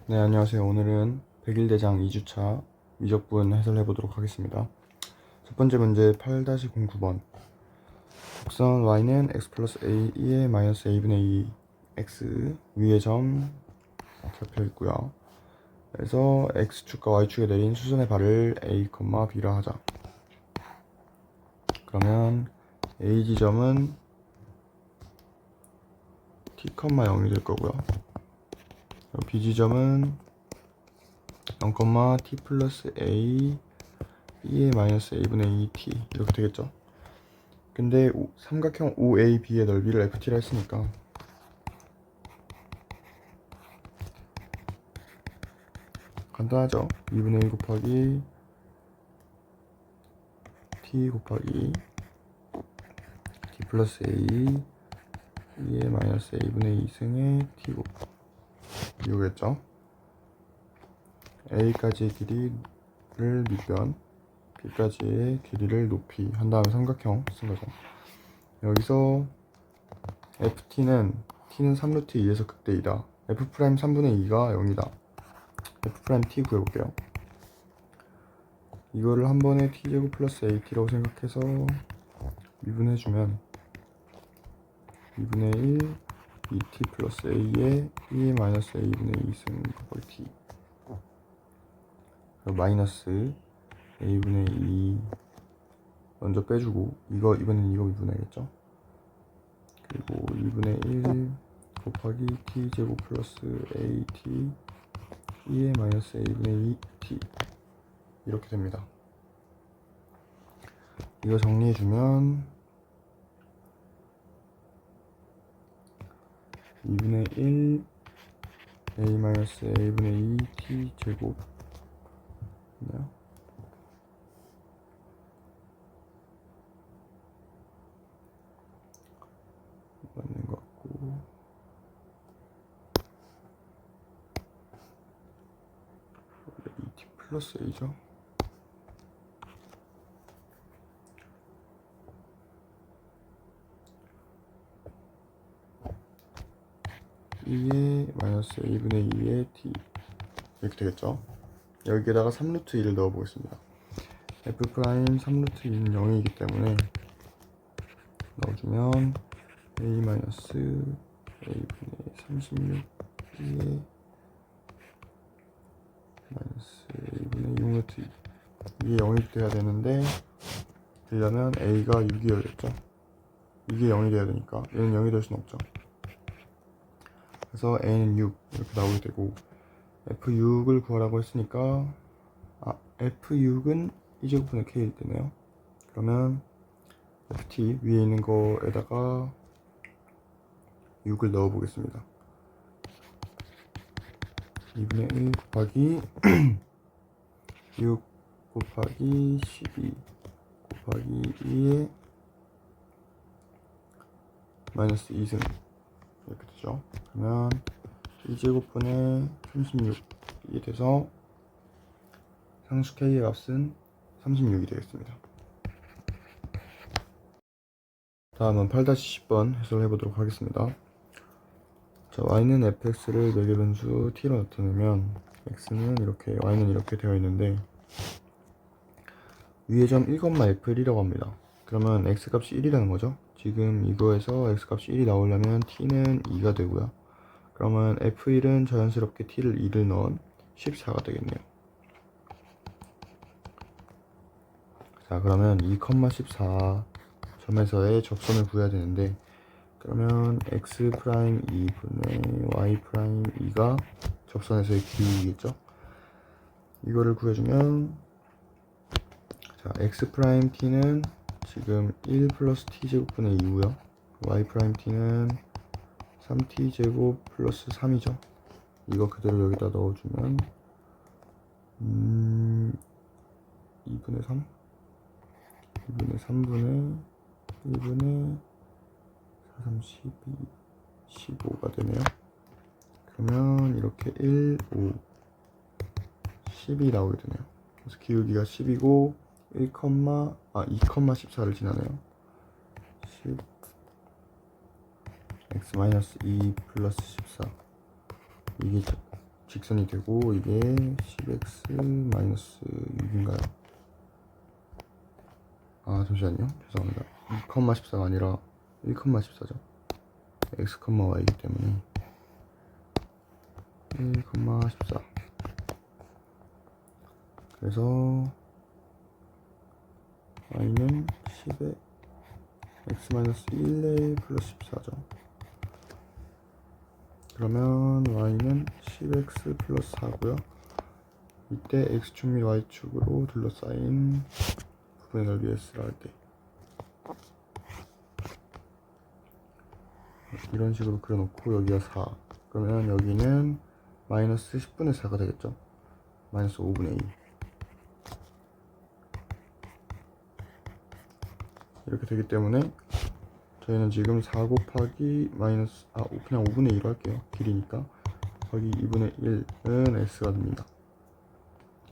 네, 안녕하세요. 오늘은 백일대장 2주차 미적분 해설해 보도록 하겠습니다. 첫 번째 문제 8-09번. 곡선 y는 x 플러스 a, 2의 마이너스 a분의 2 x 위의 점 잡혀 있고요. 그래서 x축과 y축에 내린 수선의 발을 a, b라 하자. 그러면 a 지점은 t, 0이 될 거고요. b 지점은 0, t 플러스 a 2의 마이너스 a분의 2t 이렇게 되겠죠. 근데 삼각형 OAB의 넓이를 FT라 했으니까 간단하죠. 2분의 1 곱하기 t 곱하기 t 플러스 a 2의 마이너스 a분의 2승의 t 곱하기 이거겠죠. a까지의 길이를 밑변, b까지의 길이를 높이 한 다음에 삼각형 쓴 거죠. 여기서 ft는 t는 3루트 2에서 극대 2다. f 프라임 3분의 2가 0이다. f 프라임 t 구해볼게요. 이거를 한 번에 t제곱 플러스 at라고 생각해서 미분해주면 2분의 1 2t 플러스 a에 2 마이너스 a분의 2승 곱하기 t 마이너스 a분의 2 먼저 빼주고 이번엔 이거 미분해야겠죠. 그리고 2분의 1 곱하기 t제곱 플러스 at 2의 마이너스 a분의 2t 이렇게 됩니다. 이거 정리해주면 2분의 1 a 마이너스 a분의 2 t 제곱 있나요? 맞는 것 같고 2t 플러스 a죠. E의 마이너스 a분의 2의 t 이렇게 되겠죠. 여기에다가 3루트 2를 넣어 보겠습니다. f 프라임 3루트 2는 0이기 때문에 넣어주면 a 마이너스 a분의 36 2의 마이너스 a분의 6루트 2 이게 0이 돼야 되는데 되려면 a가 6이어야겠죠. 이게 0이 돼야 되니까 얘는 0이 될 수는 없죠. 그래서 a는 6 이렇게 나오게 되고 f6을 구하라고 했으니까 f6은 이제곱분의 k일 때네요. 그러면 ft 위에 있는 거에다가 6을 넣어 보겠습니다. 2분의 1 곱하기 6 곱하기 12 곱하기 2에 마이너스 2승 이렇게 되죠. 그러면 2제곱분의 36이 돼서 상수 k의 값은 36이 되겠습니다. 다음은 8-10번 해설해 보도록 하겠습니다. 자, y는 fx를 매개 변수 t로 나타내면 x는 이렇게, y는 이렇게 되어 있는데 위의 점 1,f를1이라고 합니다. 그러면 x값이 1이라는 거죠. 지금 이거에서 x값이 1이 나오려면 t는 2가 되고요. 그러면 f1은 자연스럽게 t를 2를 넣은 14가 되겠네요. 자, 그러면 2,14 점에서의 접선을 구해야 되는데 그러면 x 프라임 2분의 y 프라임 2가 접선에서의 길이겠죠. 이거를 구해주면 자, x 프라임 t는 지금 1 플러스 t 제곱분의 2고요. y 프라임 t는 3t 제곱 플러스 3이죠. 이거 그대로 여기다 넣어주면 2분의 3 2분의 3분의 1분의 4, 3, 12 15가 되네요. 그러면 이렇게 1, 5 10이 나오게 되네요. 그래서 기울기가 10이고 2,14를 지나네요. 10 x-2 플러스 14 이게 직선이 되고 이게 10x 마이너스 6인가요? 아 잠시만요, 죄송합니다. 2,14가 아니라 1,14죠. x, y이기 때문에 1,14. 그래서 y는 10에 x-1에 플러스 14죠. 그러면 y는 10x 플러스 4고요. 이때 x축 및 y축으로 둘러싸인 부분의 넓이 s라 할 때 이런 식으로 그려놓고 여기가 4. 그러면 여기는 마이너스 10분의 4가 되겠죠. 마이너스 5분의 2. 이렇게 되기 때문에 저희는 지금 4 곱하기 마이너스 그냥 5분의 2로 할게요. 길이니까 거기 2분의 1은 s가 됩니다.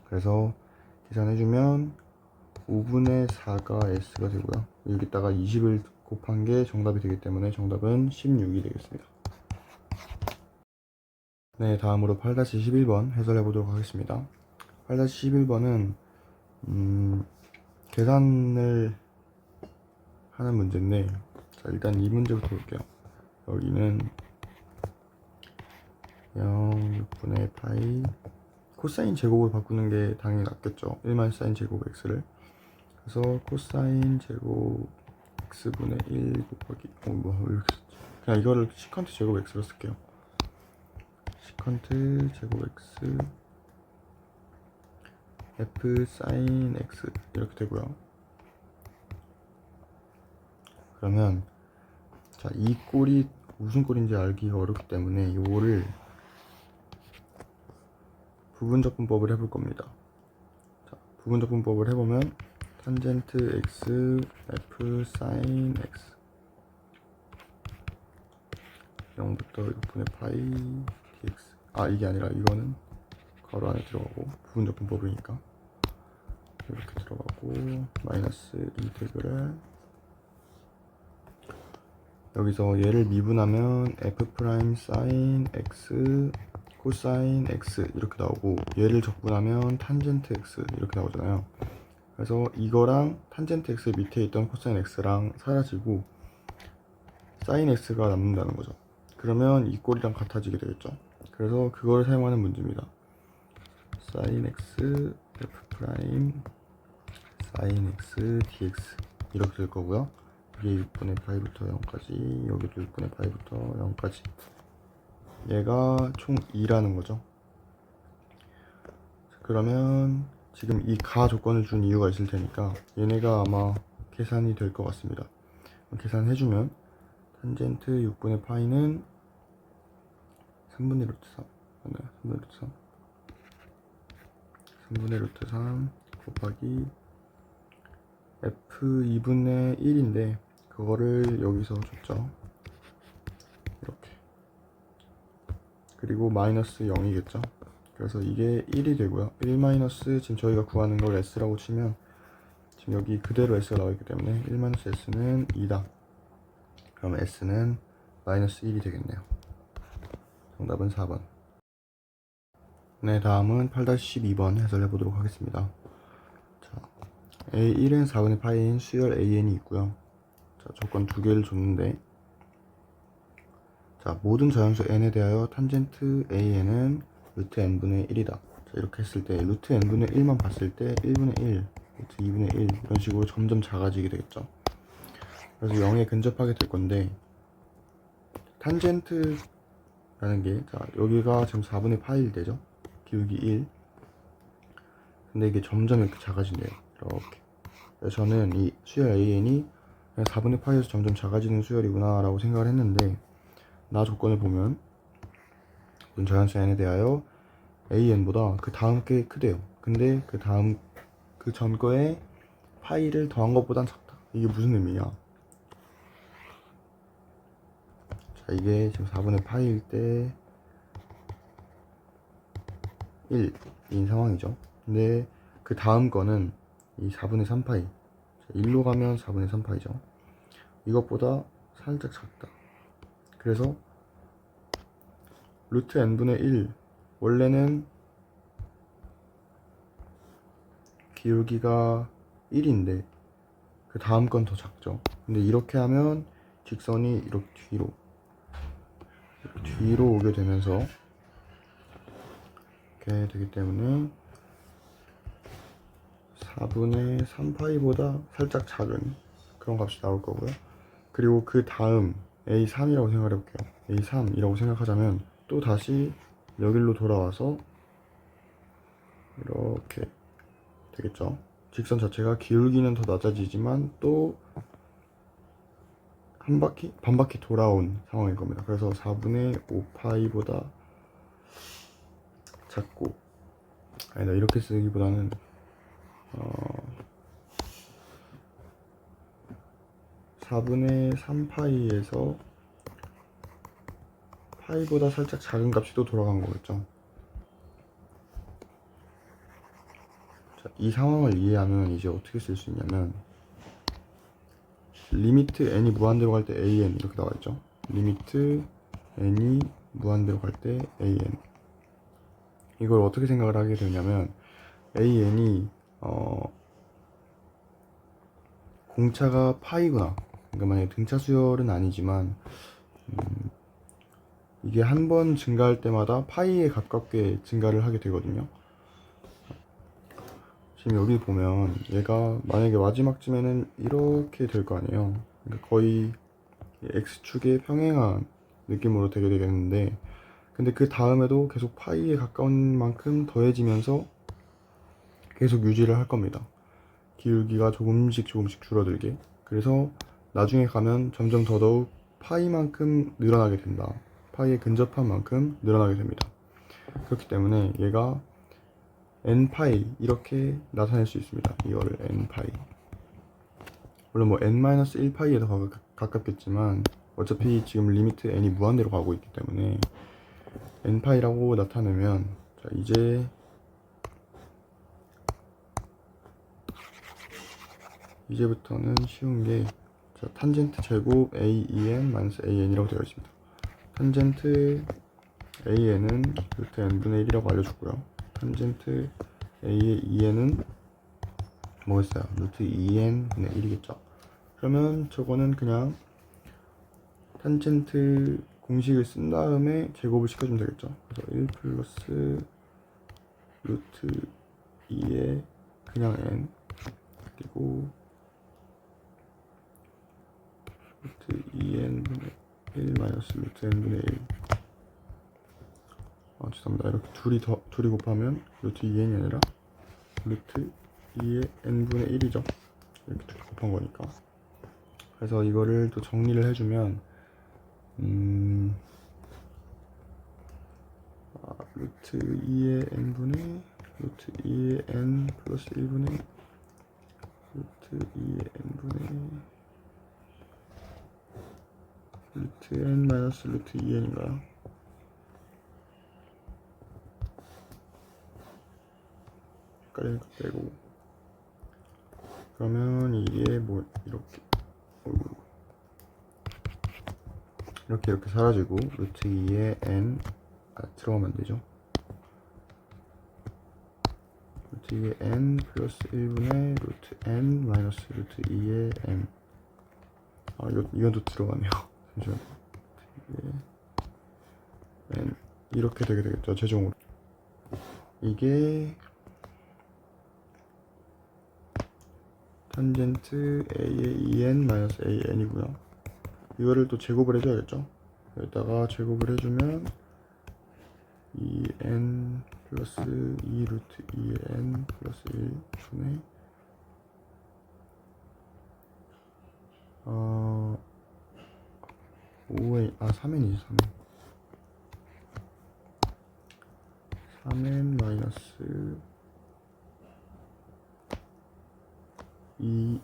그래서 계산해주면 5분의 4가 s가 되고요. 여기다가 20을 곱한 게 정답이 되기 때문에 정답은 16이 되겠습니다. 네, 다음으로 8-11번 해설해 보도록 하겠습니다. 8-11번은 계산을 하는 문제인데, 자, 일단 이 문제부터 볼게요. 여기는 0, 6분의 파이 코사인 제곱을 바꾸는 게 당연히 낫겠죠. 1만 사인 제곱 x를. 그래서 코사인 제곱 x분의 1 곱하기 왜 이렇게 썼지? 그냥 이거를 시컨트 제곱 x로 쓸게요. 시컨트 제곱 x f 사인 x 이렇게 되고요. 그러면 자, 이 꼴이 무슨 꼴인지 알기가 어렵기 때문에 이거를 부분적분법을 해볼 겁니다. 자, 부분적분법을 해보면 탄젠트 x f 사인 x 0부터 6분의 파이 dx 이게 아니라 이거는 괄호 안에 들어가고 부분적분법이니까 이렇게 들어가고 마이너스 인테그랄 여기서 얘를 미분하면 f 프라임 사인 x 코사인 x 이렇게 나오고 얘를 적분하면 탄젠트 x 이렇게 나오잖아요. 그래서 이거랑 탄젠트 x 밑에 있던 코사인 x랑 사라지고 사인 x가 남는다는 거죠. 그러면 이 꼴이랑 같아지게 되겠죠. 그래서 그걸 사용하는 문제입니다. 사인 x f 프라임 사인 x dx 이렇게 될 거고요. 이게 6분의 파이부터 0까지, 여기도 6분의 파이부터 0까지. 얘가 총 2라는 거죠. 그러면 지금 이 가 조건을 준 이유가 있을 테니까 얘네가 아마 계산이 될 것 같습니다. 계산해주면 탄젠트 6분의 파이는 3분의 루트 3 3분의 루트 3 3분의 루트 3 곱하기 f 2분의 1인데 그거를 여기서 줬죠. 이렇게. 그리고 마이너스 0이겠죠. 그래서 이게 1이 되고요. 1 마이너스 지금 저희가 구하는 걸 s라고 치면 지금 여기 그대로 s가 나와있기 때문에 1 마이너스 s는 2다. 그럼 s는 마이너스 1이 되겠네요. 정답은 4번. 네, 다음은 8-12번 해설해 보도록 하겠습니다. 자, A1은 4분의 파이인 수열 AN이 있고요. 자, 조건 두 개를 줬는데 자, 모든 저항수 n에 대하여 탄젠트 AN은 루트 n분의 1이다. 자, 이렇게 했을 때 루트 n분의 1만 봤을 때 1분의 1, 루트 2분의 1 이런 식으로 점점 작아지게 되겠죠. 그래서 0에 근접하게 될 건데 탄젠트라는 게 자, 여기가 지금 4분의 파이일 때죠. 기울기 1. 근데 이게 점점 이렇게 작아진대요. 이렇게. 그래서 저는 이 수열 AN이 그냥 4분의 파이에서 점점 작아지는 수열이구나 라고 생각을 했는데 나 조건을 보면 저항수 n에 대하여 AN보다 그 다음 게 크대요. 근데 그 다음 그 전 거에 파이를 더한 것보단 작다. 이게 무슨 의미냐? 자, 이게 지금 4분의 파이일 때 1인 상황이죠. 근데 그 다음 거는 이 4분의 3파이 1로 가면 4분의 3파이죠. 이것보다 살짝 작다. 그래서 루트 n분의 1 원래는 기울기가 1인데 그 다음 건 더 작죠. 근데 이렇게 하면 직선이 이렇게 뒤로 오게 되면서 이렇게 되기 때문에 4분의 3파이보다 살짝 작은 그런 값이 나올 거고요. 그리고 그 다음 A3이라고 생각해 볼게요. A3이라고 생각하자면 또 다시 여기로 돌아와서 이렇게 되겠죠. 직선 자체가 기울기는 더 낮아지지만 또 한 바퀴, 반 바퀴 돌아온 상황일 겁니다. 그래서 4분의 5파이보다 작고, 아니다, 이렇게 쓰기보다는 4분의 3파이에서 파이보다 살짝 작은 값이 또 돌아간 거겠죠. 자, 이 상황을 이해하면 이제 어떻게 쓸 수 있냐면 리미트 n이 무한대로 갈 때 an 이렇게 나와 있죠. 리미트 n이 무한대로 갈 때 an, 이걸 어떻게 생각을 하게 되냐면 an이 공차가 파이구나. 그러니까 만약에 등차 수열은 아니지만 이게 한 번 증가할 때마다 파이에 가깝게 증가를 하게 되거든요. 지금 여기 보면 얘가 만약에 마지막쯤에는 이렇게 될 거 아니에요. 그러니까 거의 x축에 평행한 느낌으로 되게 되겠는데, 근데 그 다음에도 계속 파이에 가까운 만큼 더해지면서 계속 유지를 할 겁니다. 기울기가 조금씩 줄어들게. 그래서 나중에 가면 점점 더더욱 파이만큼 늘어나게 된다. 파이에 근접한 만큼 늘어나게 됩니다. 그렇기 때문에 얘가 n파이 이렇게 나타낼 수 있습니다. 이거를 n파이. 물론 뭐 n-1파이에 더 가깝겠지만 어차피 지금 리미트 n이 무한대로 가고 있기 때문에 n파이라고 나타내면, 자 이제부터는 쉬운 게, 자, 탄젠트 제곱 a2n-an이라고 되어 있습니다. 탄젠트 an은 루트 n분의 1이라고 알려줬고요. 탄젠트 a의 2n은 뭐겠어요? 루트 2n분의 1이겠죠. 그러면 저거는 그냥 탄젠트 공식을 쓴 다음에 제곱을 시켜주면 되겠죠. 그래서 1 플러스 루트 2의 그냥 n, 그리고 루트 2n분의 1 마이너스 루트 n분의 1. 죄송합니다. 이렇게 둘이 곱하면 루트 2n이 아니라 루트 2의 n분의 1이죠. 이렇게 둘이 곱한 거니까. 그래서 이거를 또 정리를 해주면 루트 2의 n분의 루트 2의 n 플러스 1분의 루트 2의 n분의 루트 n 마이너스 루트 2n인가요? 헷갈리니까 빼고, 그러면 이게 뭐 이렇게 사라지고 루트 2의 n 들어가면 안되죠. 루트 2의 n 플러스 1분의 루트 n 마이너스 루트 2의 n. 이건 또 들어가네요. 잠시만요. n 이렇게 되게 되겠죠. 최종으로 이게 탄젠트 a의 2n 마이너스 an이고요. 이거를 또 제곱을 해줘야겠죠. 여기다가 제곱을 해주면 2n 플러스 2 루트 2n 플러스 1분의 5n, 3n이지 3n 마이너스 2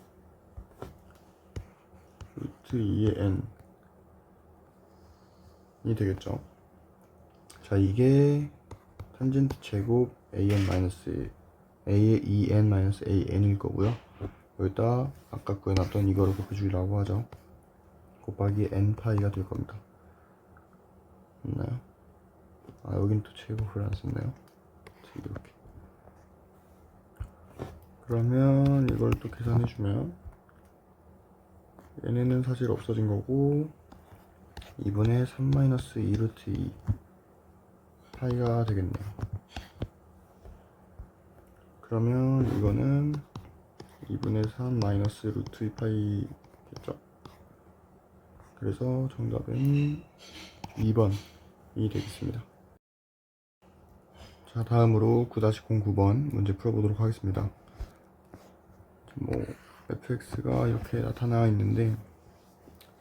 루트 2의 n이 되겠죠. 자, 이게 탄젠트 제곱 a의 2n 마이너스 an일 거고요. 여기다 아까 구해놨던 이거를 곱해주기라고 하죠. 곱하기 n파이가 될 겁니다. 맞나요? 여긴 또 제곱을 안 썼네요. 이렇게. 그러면 이걸 또 계산해주면 얘네는 사실 없어진 거고 2분의 3-2 루트 2 파이가 되겠네요. 그러면 이거는 2분의 3 마이너스 루트 2 파이겠죠? 그래서 정답은 2번이 되겠습니다. 자, 다음으로 9-09번 문제 풀어보도록 하겠습니다. fx가 이렇게 나타나 있는데,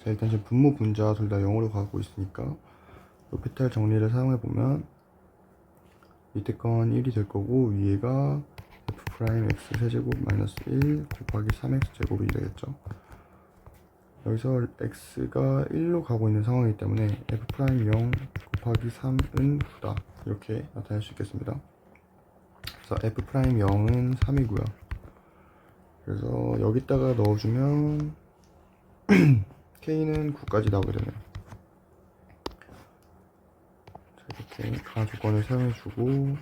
자, 일단 지금 분모 분자 둘 다 0으로 가고 있으니까 로피탈 정리를 사용해 보면 밑에 건 1이 될 거고 위에가 f'x 세제곱 마이너스 1 곱하기 3x 제곱이 되겠죠. 여기서 x가 1로 가고 있는 상황이기 때문에 f'0 곱하기 3은 9다 이렇게 나타낼 수 있겠습니다. 그래서 f'0은 3이고요. 그래서 여기다가 넣어주면 k는 9까지 나오게 되네요. 자, 이렇게 가 조건을 사용해주고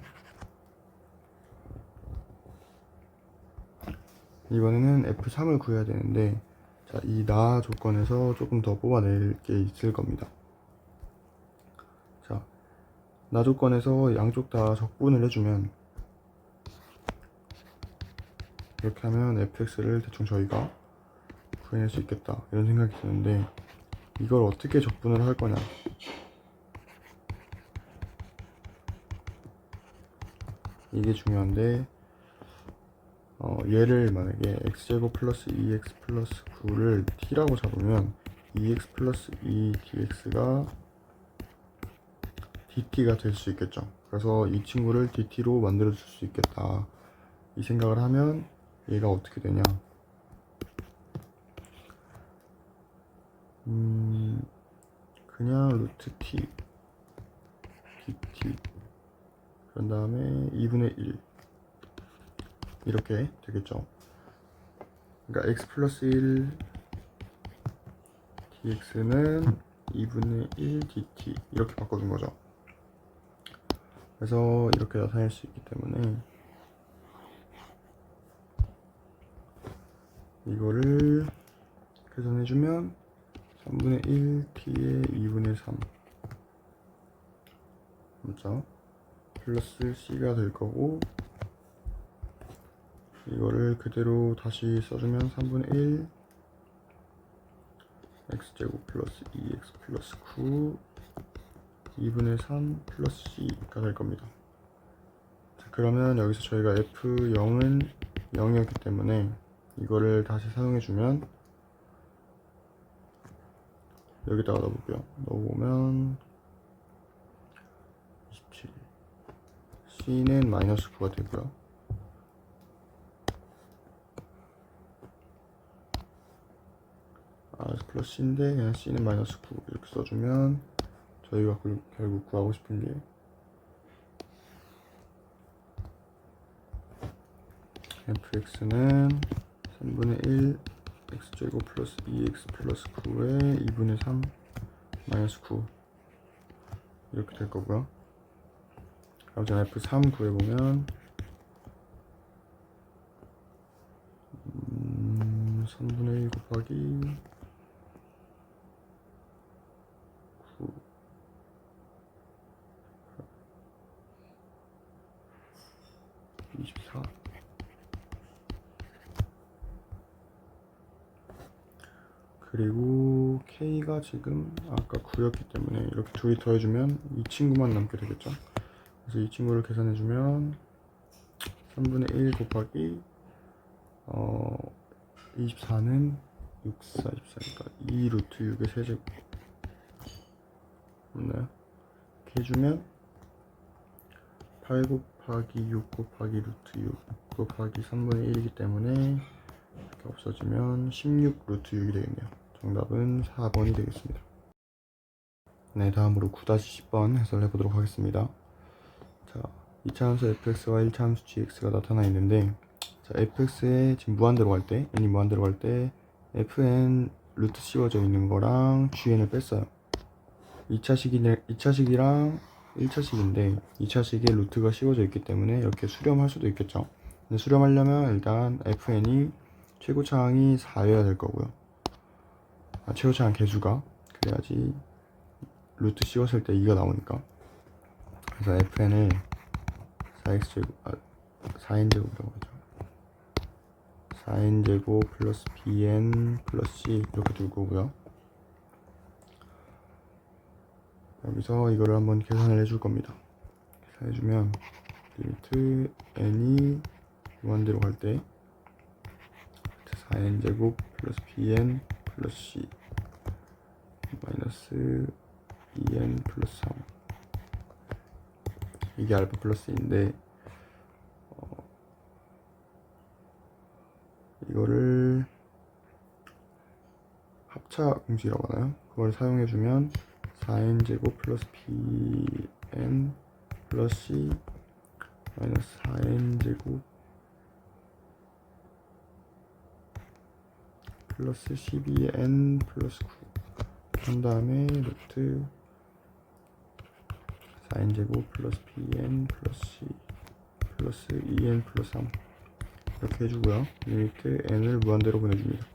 이번에는 f3을 구해야 되는데, 자, 이 나 조건에서 조금 더 뽑아낼 게 있을 겁니다. 자, 나 조건에서 양쪽 다 적분을 해주면 이렇게 하면 fx를 대충 저희가 구해낼 수 있겠다 이런 생각이 드는데, 이걸 어떻게 적분을 할 거냐, 이게 중요한데, 얘를 만약에 x제곱 플러스 2x 플러스 9를 t라고 잡으면 2x 플러스 2dx가 dt가 될 수 있겠죠. 그래서 이 친구를 dt로 만들어 줄 수 있겠다 이 생각을 하면 얘가 어떻게 되냐, 그냥 루트 t dt 그런 다음에 2분의 1 이렇게 되겠죠. 그러니까 x 플러스 1 dx는 2분의 1 dt 이렇게 바꿔준 거죠. 그래서 이렇게 나타낼 수 있기 때문에 이거를 계산해주면 3분의 1 t의 2분의 3 맞죠? 플러스 c가 될 거고, 이거를 그대로 다시 써주면 3분의 1 x제곱 플러스 2x 플러스 9 2분의 3 플러스 c가 될 겁니다. 자, 그러면 여기서 저희가 f0은 0이었기 때문에 이거를 다시 사용해주면 여기다가 넣어볼게요. 넣어보면 27 c는 마이너스 9가 되고요. 플러스 c인데 그냥 c는 마이너스 9 이렇게 써주면 저희가 결국 구하고 싶은 게 fx는 3분의 1 x제곱 플러스 2x 플러스 9에 2분의 3 마이너스 9 이렇게 될 거고요. 그럼 전 f3 구해보면 3분의 1 곱하기 9 24 그리고 k가 지금 아까 9였기 때문에 이렇게 둘이 더해주면 이 친구만 남게 되겠죠. 그래서 이 친구를 계산해주면 3분의 1 곱하기 24는 6, 4, 24니까 2 루트 6의 세제곱 맞나요? 이렇게 해주면 8 곱하기 6 곱하기 루트 6 곱하기 3분의 1이기 때문에 이렇게 없어지면 16 루트 6이 되겠네요. 정답은 4번이 되겠습니다. 네, 다음으로 9-10번 해설해 보도록 하겠습니다. 자, 2차 함수 fx와 1차 함수 gx가 나타나 있는데, 자, fx에 지금 무한대로 갈 때, n이 무한대로 갈 때 fn 루트 씌워져 있는 거랑 gn을 뺐어요. 2차식이랑 1차식인데 2차식에 루트가 씌워져 있기 때문에 이렇게 수렴할 수도 있겠죠. 근데 수렴하려면 일단 fn이 최고차항이 4여야 될 거고요. 최고차항 개수가 그래야지 루트 씌웠을 때 2가 나오니까. 그래서 fn을 4x제곱 4n제곱이라고 하죠. 4n제곱 플러스 bn 플러스 c 이렇게 둘 거고요. 여기서 이거를 한번 계산을 해줄 겁니다. 계산해주면 리미트 n이 무한대로 갈 때 4n제곱 플러스 bn 플러스 c 마이너스 2n 플러스 3 이게 알파 플러스인데 이거를 합차 공식이라고 하나요? 그걸 사용해주면 4n제곱 플러스 bn 플러스 c 마이너스 4n제곱 플러스 12n 플러스 9 한 다음에 루트 4n제곱 플러스 bn 플러스 c 플러스 2n 플러스 3 이렇게 해주고요. 리미트 n을 무한대로 보내줍니다.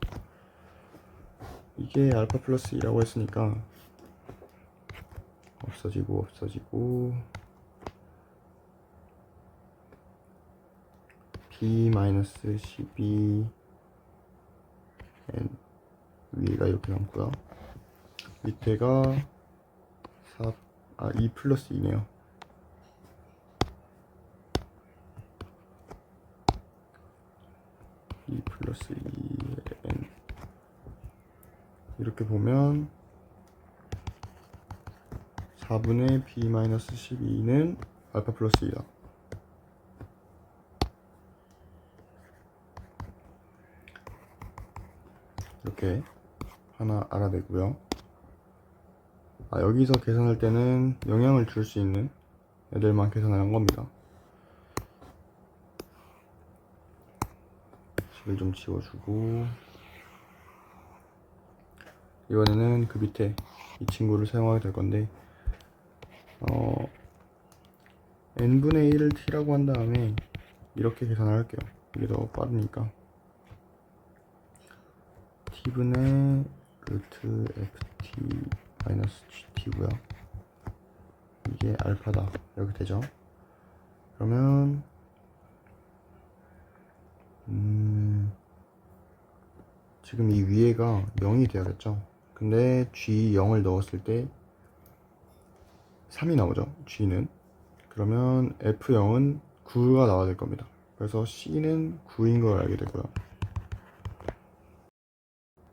이게 알파 플러스 2라고 했으니까 없어지고 b 마이너스 12 n 위가 이렇게 남고요. 밑에가 2 플러스 2네요. 2 플러스 2n 이렇게 보면 4분의 b 마이너스 12는 알파 플러스 2다. 이렇게 하나 알아내고요. 여기서 계산할 때는 영향을 줄 수 있는 애들만 계산을 한 겁니다. 식을 좀 지워주고 이번에는 그 밑에 이 친구를 사용하게 될 건데 n분의 1을 t라고 한 다음에 이렇게 계산을 할게요. 이게 더 빠르니까 t분의 루트 ft 마이너스 gt고요. 이게 알파다 이렇게 되죠. 그러면 지금 이 위에가 0이 돼야겠죠. 근데 g0을 넣었을 때 3이 나오죠. g는 그러면 f0은 9가 나와야 될 겁니다. 그래서 c는 9인 걸 알게 되고요.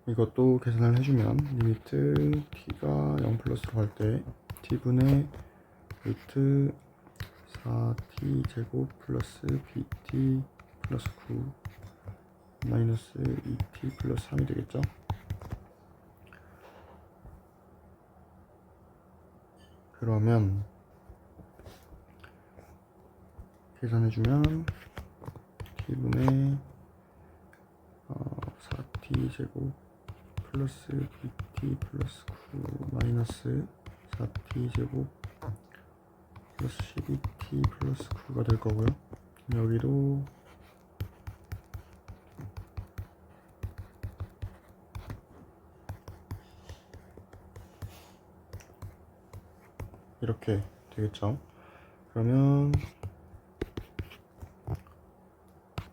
이것도 계산을 해주면 리미트 t가 0 플러스로 갈 때 t분의 루트 4t 제곱 플러스 bt 플러스 9 마이너스 2t 플러스 3이 되겠죠. 그러면 계산해주면 t분의 4t 제곱 플러스 bt 플러스 9 마이너스 4t 제곱 플러스 12t 플러스 9가 될 거고요. 여기도 이렇게 되겠죠. 그러면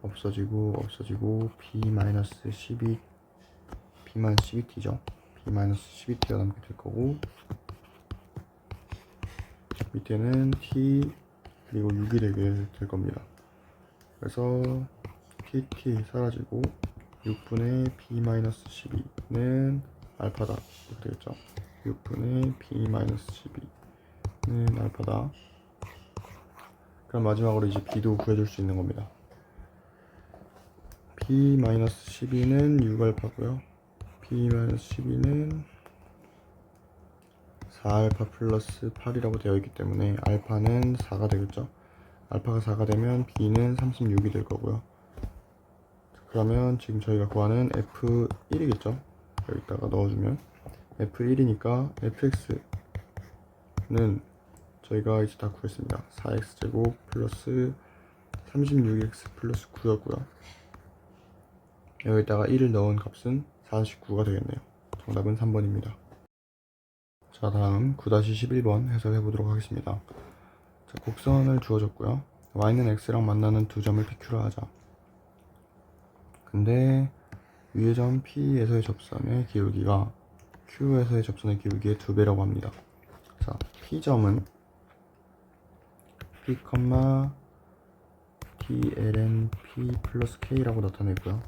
없어지고 b-12t죠. b-12t가 남게 될 거고 밑에는 t 그리고 6이 되게 될 겁니다. 그래서 tt 사라지고 6분의 b-12는 알파다 이렇게 되겠죠. 6분의 b-12는 알파다. 그럼 마지막으로 이제 b도 구해줄 수 있는 겁니다. b-12는 6알파고요. b-12는 4알파 플러스 8이라고 되어 있기 때문에 알파는 4가 되겠죠. 알파가 4가 되면 b는 36이 될 거고요. 그러면 지금 저희가 구하는 f1이겠죠. 여기다가 넣어주면 f1이니까 fx는 저희가 이제 다 구했습니다. 4x제곱 플러스 36x 플러스 9였고요. 여기다가 1을 넣은 값은 49가 되겠네요. 정답은 3번입니다. 자, 다음 9-11번 해설해 보도록 하겠습니다. 자, 곡선을 주어졌고요. y는 x랑 만나는 두 점을 pq라 하자. 근데 위의 점 P에서의 접선의 기울기가 Q에서의 접선의 기울기의 2배라고 합니다. 자, P점은 P, T, ln P 플러스 K라고 나타내고요.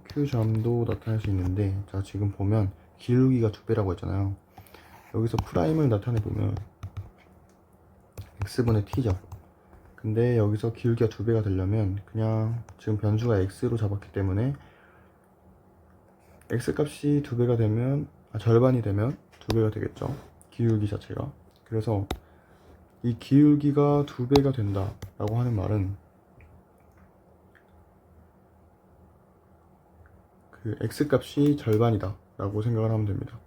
Q점도 나타낼 수 있는데, 자, 지금 보면 기울기가 2배라고 했잖아요. 여기서 프라임을 나타내보면 X분의 T죠. 근데 여기서 기울기가 2배가 되려면 그냥 지금 변수가 X로 잡았기 때문에 X값이 2배가 되면 절반이 되면 2배가 되겠죠. 기울기 자체가. 그래서 이 기울기가 2배가 된다 라고 하는 말은 그 X값이 절반이다 라고 생각을 하면 됩니다.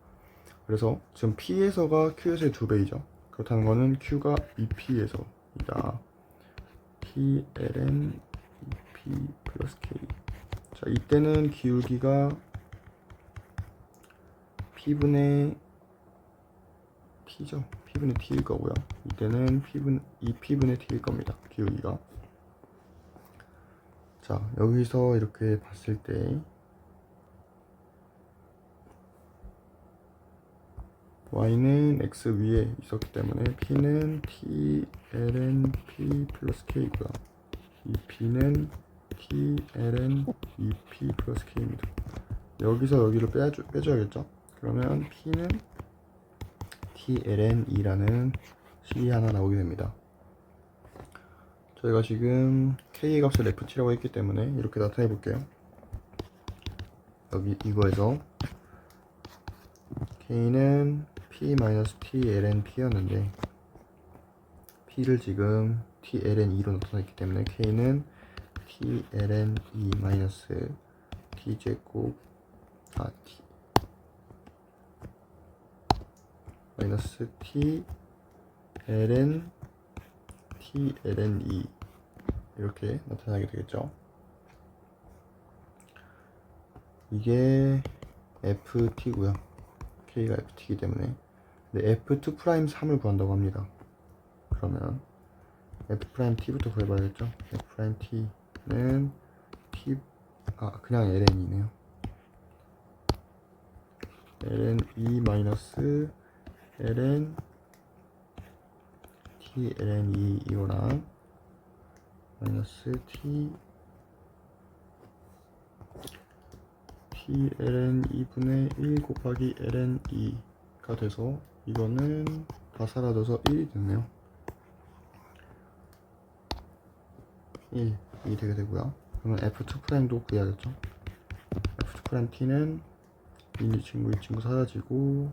그래서 지금 P에서가 Q에서의 2배이죠. 그렇다는 거는 Q가 2P에서이다. T, ln, 2P 플러스 K. 자, 이때는 기울기가 P분의 T죠. P분의 T일 거고요. 이때는 2P분의 T일 겁니다. 기울기가. 자, 여기서 이렇게 봤을 때 y는 x 위에 있었기 때문에 p는 t, ln p 플러스 k이고요. 이 p는 t, ln 2p 플러스 k입니다. 여기서 여기를 빼줘야겠죠? 그러면 p는 t, ln 2라는 식이 하나 나오게 됩니다. 저희가 지금 k의 값을 ft라고 했기 때문에 이렇게 나타내 볼게요. 여기 이거에서 k는 p-t ln p였는데 p를 지금 t ln 2로 나타냈기 때문에 k는 t ln 2 마이너스 t 제곱 t 마이너스 t ln 2 이렇게 나타나게 되겠죠. 이게 ft고요. k가 ft이기 때문에. 근데 f2' 3을 구한다고 합니다. 그러면 f't부터 구해봐야겠죠. f't는 t 그냥 ln이네요. ln 2 마이너스 ln t ln 2 이거랑 마이너스 t ln 2분의 1 곱하기 ln 2가 돼서 이거는 다 사라져서 1이 됐네요. 1이 되게 되고요. 그러면 f2'도 구해야겠죠. f2't는 이 친구 사라지고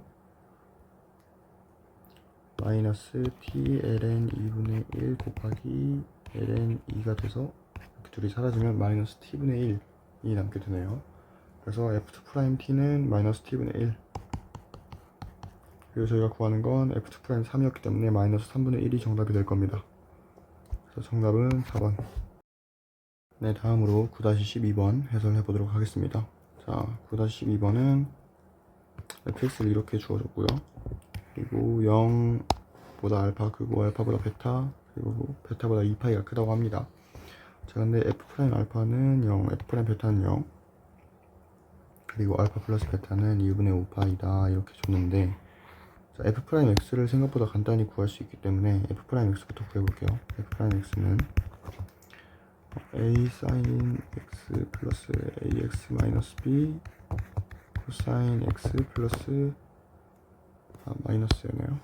마이너스 t ln 2분의 1 곱하기 ln 2가 돼서 이렇게 둘이 사라지면 마이너스 t분의 1이 남게 되네요. 그래서 f2't는 마이너스 t분의 1. 그리고 저희가 구하는 건 f2' 3이었기 때문에 마이너스 3분의 1이 정답이 될 겁니다. 그래서 정답은 4번. 네, 다음으로 9-12번 해설해 보도록 하겠습니다. 자, 9-12번은 fx를 이렇게 주어졌고요. 그리고 0보다 알파 크고 알파보다 베타, 그리고 베타보다 2파이가 크다고 합니다. 자, 근데 f' 알파는 0, f' 베타는 0, 그리고 알파 플러스 베타는 2분의 5파이다 이렇게 줬는데, 자, f'x를 생각보다 간단히 구할 수 있기 때문에 f'x부터 구해볼게요. f'x는 a sin x 플러스 ax 마이너스 b 코사인 x 플러스 마이너스였네요.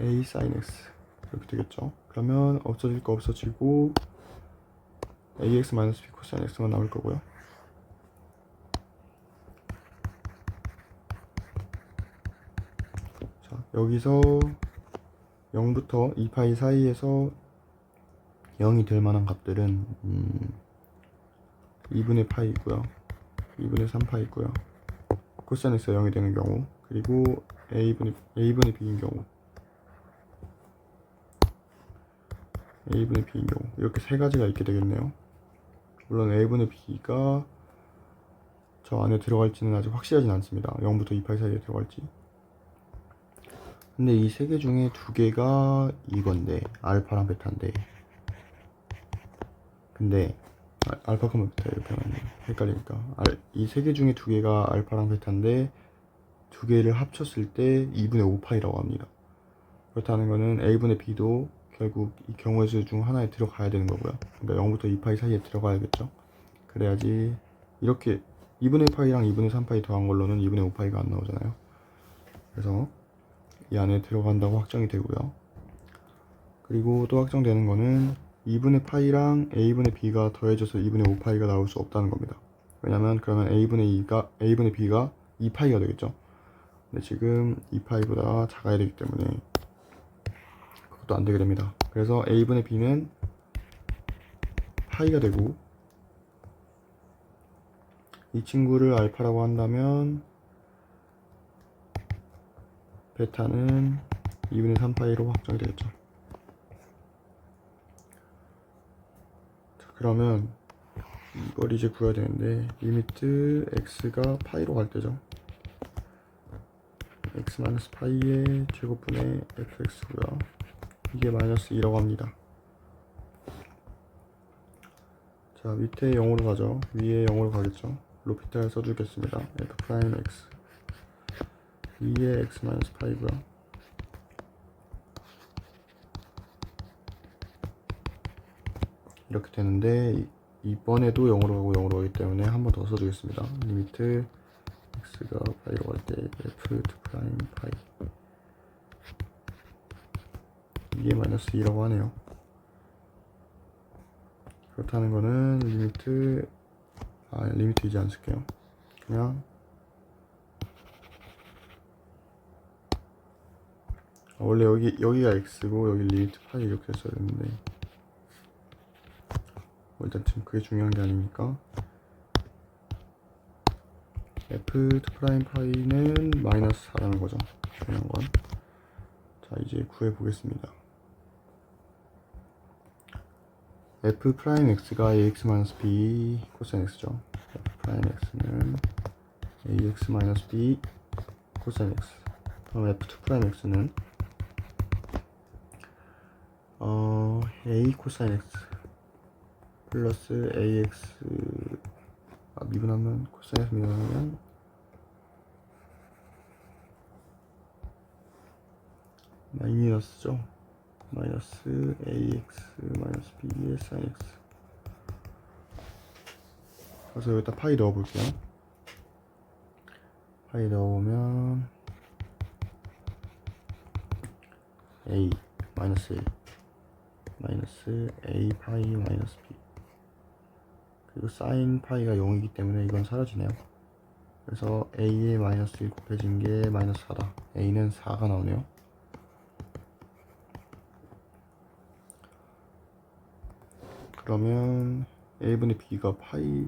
a sin x 이렇게 되겠죠. 그러면 없어질 거 없어지고 ax 마이너스 b 코사인 x만 나올 거고요. 자, 여기서 0부터 2파이 사이에서 0이 될 만한 값들은 2분의 파이 있고요, 2분의 3파이 있고요, 코사인 x가 0이 되는 경우, 그리고 a분의 b인 경우, a분의 b인 경우, 이렇게 세 가지가 있게 되겠네요. 물론 a분의 b가 저 안에 들어갈지는 아직 확실하진 않습니다. 0부터 2파이 사이에 들어갈지. 근데 이 세 개 중에 두 개가 이건데, 알파랑 베타인데, 근데 알파, 베타 이렇게 하면 헷갈리니까, 이 세 개 중에 두 개가 알파랑 베타인데 두 개를 합쳤을 때 2분의 5파이라고 합니다. 그렇다는 거는 a분의 b도 결국 이 경우의 수 중 하나에 들어가야 되는 거고요. 그러니까 0부터 2파이 사이에 들어가야겠죠. 그래야지, 이렇게 2분의 파이랑 2분의 3파이 더한 걸로는 2분의 5파이가 안 나오잖아요. 그래서 이 안에 들어간다고 확정이 되고요. 그리고 또 확정되는 거는 2분의 파이랑 a분의 b가 더해져서 2분의 5파이가 나올 수 없다는 겁니다. 왜냐면 그러면 a분의 b가 2파이가 되겠죠. 근데 지금 2파이보다 작아야 되기 때문에 그것도 안 되게 됩니다. 그래서 a분의 b는 파이가 되고, 이 친구를 알파라고 한다면 베타는 2분의 3파이로 확정이 되겠죠. 자, 그러면 이걸 이제 구해야 되는데, 리미트 x가 파이로 갈 때죠. x-파이의 제곱분의 fx고요. 이게 마이너스 2라고 합니다. 자, 밑에 0으로 가죠. 위에 0으로 가겠죠. 로피탈 써주겠습니다. f'(x) 2의 x-파이고요. 이렇게 되는데, 이번에도 0으로 가고 0으로 가기 때문에 한 번 더 써주겠습니다. 리미트 x가 파이로 갈 때 f'(파이) 이게 마이너스 2라고 하네요. 그렇다는 거는 리미트 이제 안 쓸게요. 그냥 원래 여기가 x고 여기 리미트 파이 이렇게 써야 되는데, 일단 지금 그게 중요한 게 아니니까 f'(파이는 마이너스 4라는 거죠. 중요한 건. 자, 이제 구해 보겠습니다. f'x가 ax-b 코사인 x죠. f'x는 ax-b 코사인 x. 그럼 f'(x는 a 코사인 x 플러스 ax, 미분하면 코사인 x 미분하면 마이너스죠. 마이너스 ax 마이너스 b의 sin x. 그래서 여기다 파이 넣어볼게요. 파이 넣어보면 a 마이너스 a 파이 마이너스 b, 그리고 sin 파이가 0이기 때문에 이건 사라지네요. 그래서 a에 마이너스 1 곱해진 게 마이너스 4다. a는 4가 나오네요. 그러면 a분의 b가 파이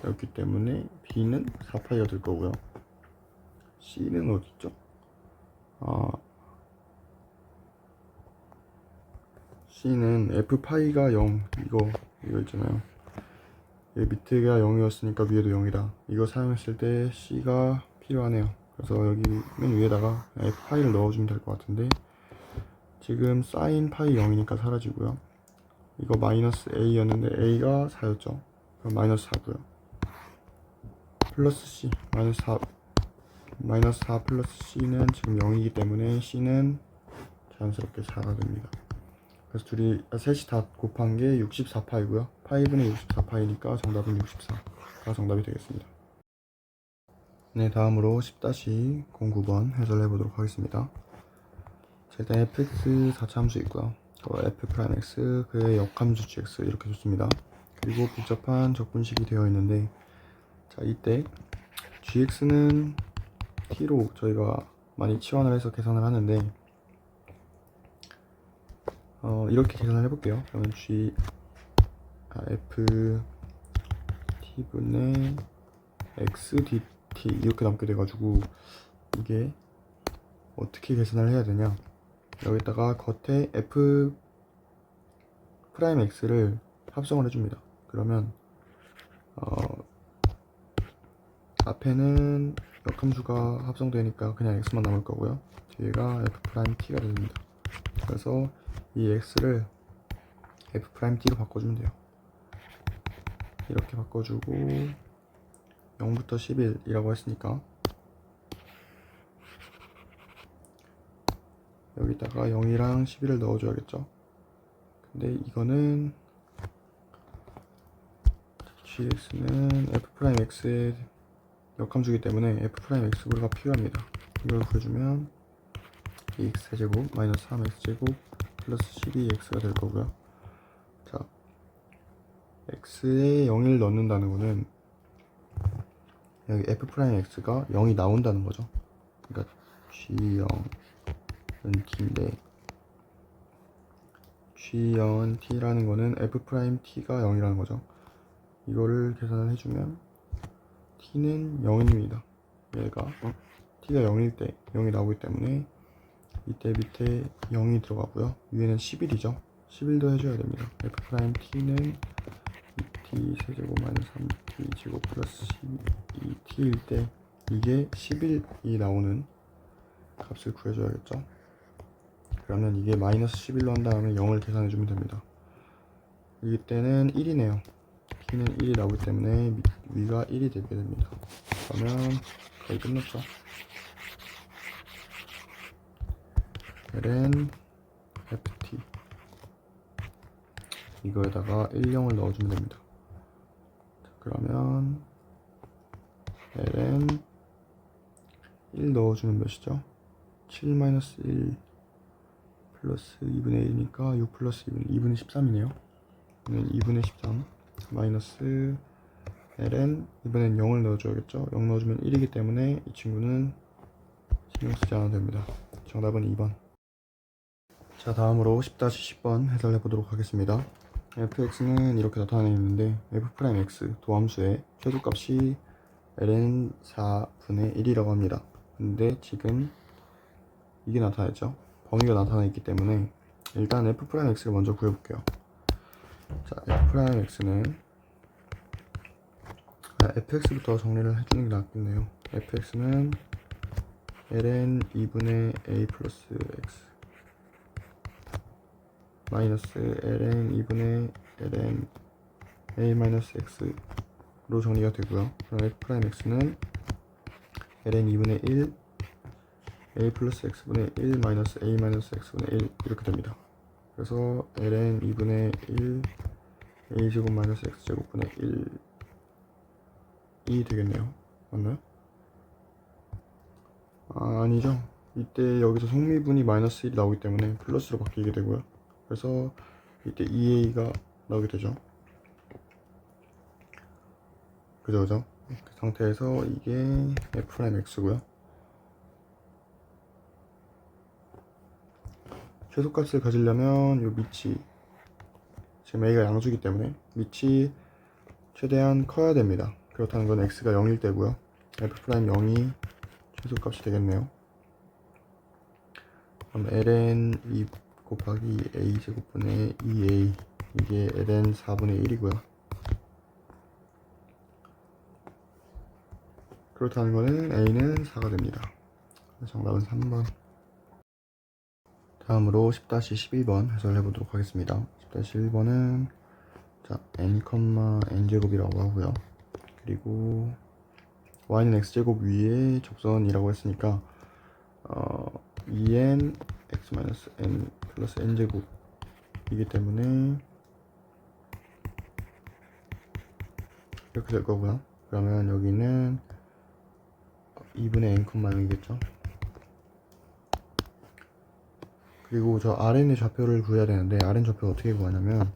였기 때문에 b는 4파이가 될 거고요. c는 어디 있죠? c는 f파이가 0, 이거 있잖아요. 여기 밑에가 0이었으니까 위에도 0이다. 이거 사용했을 때 c가 필요하네요. 그래서 여기 맨 위에다가 f파이를 넣어주면 될 것 같은데, 지금 sin 파이 0이니까 사라지고요. 이거 마이너스 a였는데 a가 4였죠. 그럼 마이너스 4고요. 플러스 c 마이너스 4 플러스 c는 지금 0이기 때문에 c는 자연스럽게 4가 됩니다. 그래서 셋이 다 곱한 게 64파이고요. 파이분의 64파이니까 정답은 64가 정답이 되겠습니다. 네, 다음으로 10-09번 해설해 보도록 하겠습니다. 자, 일단 fx 4차함수 있고요. f'x, 그의 역함수 gx 이렇게 줬습니다. 그리고 복잡한 적분식이 되어 있는데, 자, 이때 gx는 t로 저희가 많이 치환을 해서 계산을 하는데, 이렇게 계산을 해볼게요. 그러면 f t분의 x dt 이렇게 남게 돼가지고 이게 어떻게 계산을 해야 되냐, 여기다가 겉에 f 프라임 x를 합성을 해줍니다. 그러면 앞에는 역함수가 합성되니까 그냥 x만 남을 거고요, 뒤에가 f 프라임 t가 됩니다. 그래서 이 x를 f 프라임 t로 바꿔주면 돼요. 이렇게 바꿔주고 0부터 11이라고 했으니까 여기다가 0이랑 11을 넣어줘야겠죠. 근데 이거는 gx는 f 프라임 x의 역함수기 때문에 f 프라임 x가 필요합니다. 이걸 구해주면 2x 세제곱 마이너스 3x제곱 플러스 12x가 될 거고요. 자, x에 0을 넣는다는 거는 여기 f 프라임 x가 0이 나온다는 거죠. 그러니까 g0은 t인데 g0은 t라는 거는 f 프라임 t가 0이라는 거죠. 이거를 계산을 해주면 t는 0입니다. 얘가 t가 0일 때 0이 나오기 때문에 이때 밑에 0이 들어가고요. 위에는 11이죠. 11도 해줘야 됩니다. f 프라임 t는 2t 세제곱 마이너스 3t 제곱 플러스 12t일 때 이게 11이 나오는 값을 구해줘야겠죠. 그러면 이게 마이너스 11로 한 다음에 0을 계산해주면 됩니다. 이때는 1이네요. t는 1이 나오기 때문에 위가 1이 되게 됩니다. 그러면 거의 끝났죠. ln ft 이거에다가 1, 0을 넣어주면 됩니다. 자, 그러면 ln 1 넣어주면 몇이죠? 7-1 플러스 2분의 1이니까 6 플러스 2분의 13이네요. 2분의 13 마이너스 ln 이번엔 0을 넣어줘야겠죠. 0 넣어주면 1이기 때문에 이 친구는 신경 쓰지 않아도 됩니다. 정답은 2번. 자, 다음으로 10-10번 해설해 보도록 하겠습니다. fx는 이렇게 나타나 있는데 f'x 도함수의 최소값이 ln 4분의 1이라고 합니다. 근데 지금 이게 나타났죠. 범위가 나타나 있기 때문에 일단 f'x를 먼저 구해볼게요. 자, f'x는 fx부터 정리를 해주는 게 낫겠네요. fx는 ln 2분의 a 플러스 x 마이너스 ln 2분의 ln a 마이너스 x로 정리가 되고요. 그럼 f'x는 ln 2분의 1 a 플러스 x분의 1 마이너스 a 마이너스 x분의 1 이렇게 됩니다. 그래서 ln 2분의 1 a제곱 마이너스 x제곱분의 1이 되겠네요. 맞나요? 아니죠. 이때 여기서 성미분이 마이너스 1이 나오기 때문에 플러스로 바뀌게 되고요. 그래서 이때 2a가 나오게 되죠. 그죠? 그 상태에서 이게 f'x고요. 최소값을 가지려면 요 밑이 지금 a가 양수기 때문에 밑이 최대한 커야 됩니다. 그렇다는 건 x가 0일 때고요. f'0이 최소값이 되겠네요. 그럼 ln 2 곱하기 a 제곱분의 2a 이게 ln 4분의 1이고요. 그렇다는 거는 a는 4가 됩니다. 정답은 3번. 다음으로 10-11번 해설해 보도록 하겠습니다. 10-1번은 자, n,n제곱이라고 하고요. 그리고 y는 x제곱 위에 접선이라고 했으니까 2n x-n 플러스 n제곱이기 때문에 이렇게 될 거고요. 그러면 여기는 2분의 n,0이겠죠. 그리고 저 Rn의 좌표를 구해야 되는데 Rn 좌표를 어떻게 구하냐면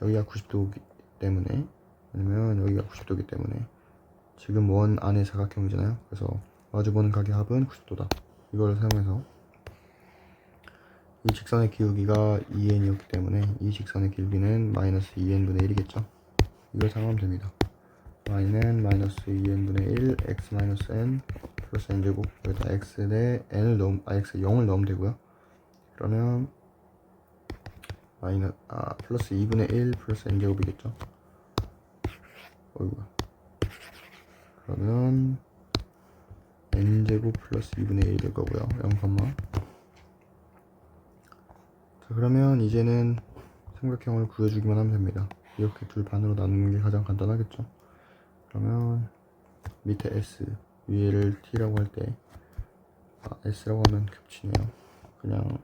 여기가 90도이기 때문에 아니면 여기가 90도이기 때문에 지금 원 안의 사각형이잖아요. 그래서 마주보는 각의 합은 90도다. 이걸 사용해서 이 직선의 기울기가 2n이었기 때문에 이 직선의 기울기는 마이너스 2n분의 1이겠죠. 이걸 사용하면 됩니다. y는 마이너스 2n분의 1 x 마이너스 n 플러스 n제곱, 여기다 x 대 n을 x 0을 넣으면 되고요. 그러면 플러스 2분의 1 플러스 n제곱이겠죠. 어이구야. 그러면 n제곱 플러스 2분의 1이 될 거고요. 0, 자, 그러면 이제는 삼각형을 구해주기만 하면 됩니다. 이렇게 둘 반으로 나누는 게 가장 간단하겠죠. 그러면 밑에 s, 위에를 t라고 할 때 s라고 하면 겹치네요. 그냥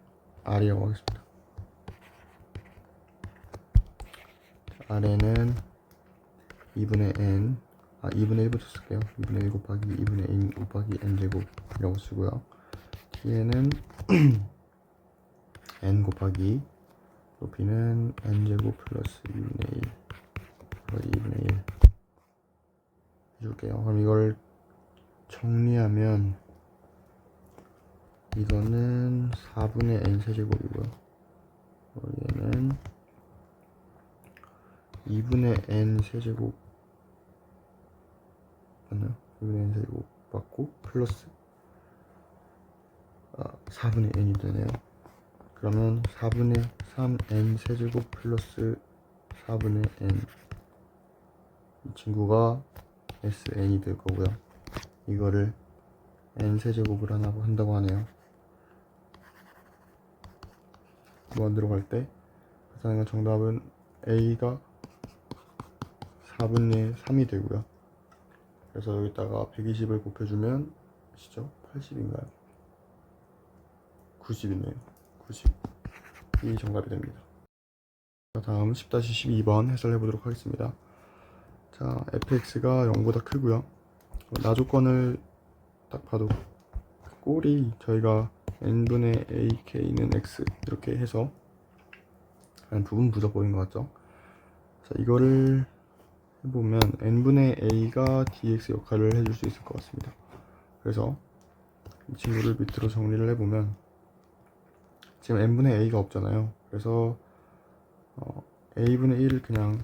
r이라고 하겠습니다. 아래는 2분의 n, 2분의 1부터 쓸게요. 2분의 1 곱하기 2분의 n 곱하기 n제곱이라고 쓰고요. t에는 n 곱하기 높이는 n제곱 플러스 2분의 1 곱하기 2분의 1 해줄게요. 그럼 이걸 정리하면 이거는 4분의 n 세제곱이고요. 얘는 2분의 n 세제곱 맞나요? 2분의 n 세제곱 맞고 플러스 4분의 n이 되네요. 그러면 4분의 3n 세제곱 플러스 4분의 n, 이 친구가 sn이 될 거고요. 이거를 n 세제곱을 한다고 하네요. 무한대로 갈 때 그래서 정답은 a가 4분의 3이 되고요. 그래서 여기다가 120을 곱해주면 시죠? 80인가요? 90이네요. 90이 정답이 됩니다. 자, 다음 10-12번 해설해 보도록 하겠습니다. 자, fx가 0보다 크고요. 나조건을 딱 봐도 꼴이 저희가 n분의 ak는 x 이렇게 해서 부분 부적법인 것 같죠? 자, 이거를 해보면 n분의 a가 dx 역할을 해줄 수 있을 것 같습니다. 그래서 이 친구를 밑으로 정리를 해보면 지금 n분의 a가 없잖아요. 그래서 a분의 1을 그냥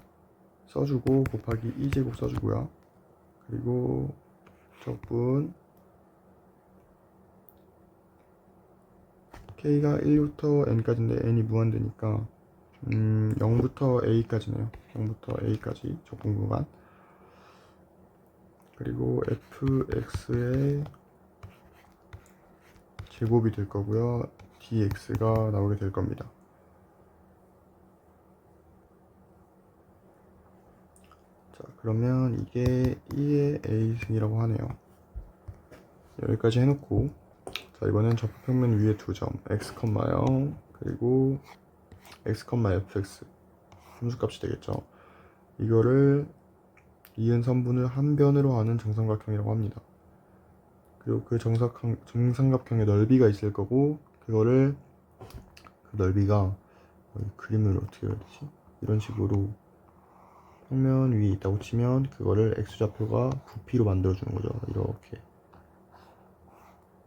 써주고 곱하기 2제곱 써주고요. 그리고 적분 k가 1부터 n까지인데 n이 무한대니까 0부터 a까지네요. 0부터 a까지 적분 구간. 그리고 fx의 제곱이 될 거고요. dx가 나오게 될 겁니다. 자, 그러면 이게 2의 a승이라고 하네요. 여기까지 해놓고, 자, 이번엔 접합평면 위에 두 점 x, 0 그리고 x, fx 함수값이 되겠죠. 이거를 이은 선분을 한 변으로 하는 정삼각형이라고 합니다. 그리고 그 정삼각형의 넓이가 있을 거고, 그거를 그 넓이가 그림을 어떻게 해야 되지? 이런 식으로 평면 위에 있다고 치면 그거를 x좌표가 부피로 만들어 주는 거죠. 이렇게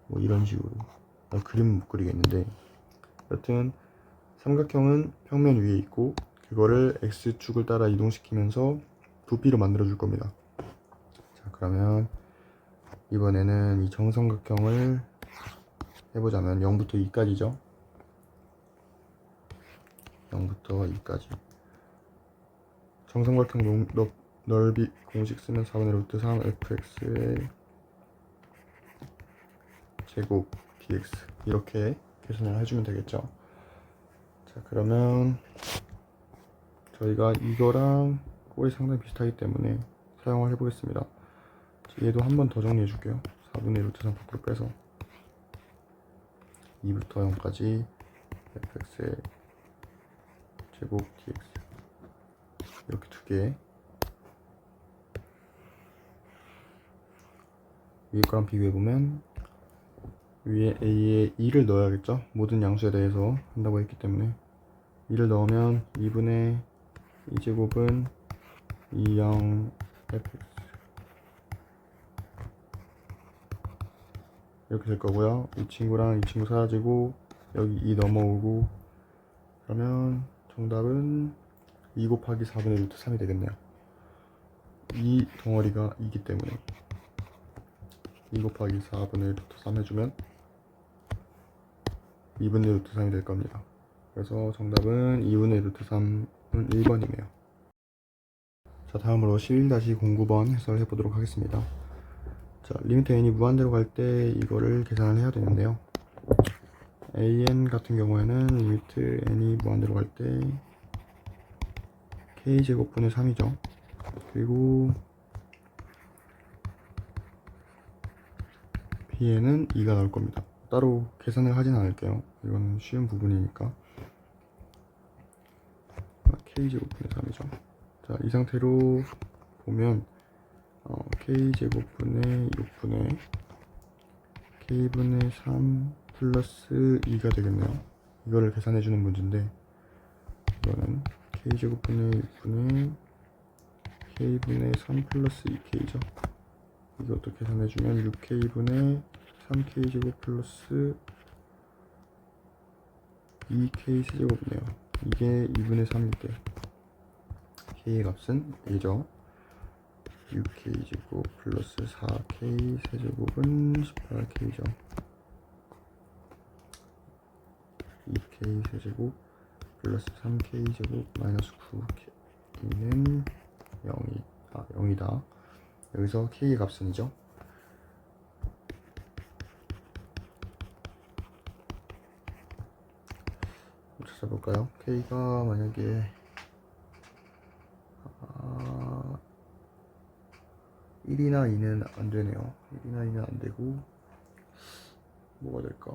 뭐 이런 식으로 그림은 못 그리겠는데, 여튼 삼각형은 평면 위에 있고 그거를 x축을 따라 이동시키면서 부피로 만들어 줄 겁니다. 자, 그러면 이번에는 이 정삼각형을 해보자면 0부터 2까지죠. 0부터 2까지 정삼각형 넓이 공식 쓰면 4분의 루트 3 fx의 제곱 dx 이렇게 계산을 해주면 되겠죠. 자, 그러면 저희가 이거랑 꼴이 상당히 비슷하기 때문에 사용을 해보겠습니다. 얘도 한 번 더 정리해 줄게요. 4분의 루트 3 밖으로 빼서 2부터 0까지 fx의 제곱 dx 이렇게 두 개, 위에 거랑 비교해보면 위에 a에 2를 넣어야겠죠. 모든 양수에 대해서 한다고 했기 때문에 2를 넣으면 2분의 2제곱은 20 fx 이렇게 될 거고요. 이 친구랑 이 친구 사라지고 여기 2 넘어오고, 그러면 정답은 2 곱하기 4분의 루트 3이 되겠네요. 이 덩어리가 2기 때문에 2 곱하기 4분의 루트 3 해주면 2분의 루트 3이 될 겁니다. 그래서 정답은 2분의 루트 3은 1번이네요. 자, 다음으로 11-09번 해설해 보도록 하겠습니다. 자, 리미트 n이 무한대로 갈 때 이거를 계산을 해야 되는데요. an 같은 경우에는 리미트 n이 무한대로 갈 때 k제곱분의 3이죠. 그리고 bn은 2가 나올 겁니다. 따로 계산을 하진 않을게요. 이건 쉬운 부분이니까. k제곱분의 3이죠. 자, 이 상태로 보면 k제곱분의 6분의 k분의 3 플러스 2가 되겠네요. 이거를 계산해주는 문제인데, 이거는 k제곱분의 6분의 k분의 3 플러스 2k죠. 이것도 계산해주면 6k분의 3k제곱 플러스 2k 세제곱이네요. 이게 2분의 3일 때 k의 값은 1죠. 6k제곱 플러스 4k 세제곱은 18k죠. 2k 세제곱 플러스 3k 제곱 마이너스 9k는 0이다. 여기서 k의 값은 2죠. 찾아볼까요? k가 만약에 1이나 2는 안 되네요. 1이나 2는 안 되고, 뭐가 될까?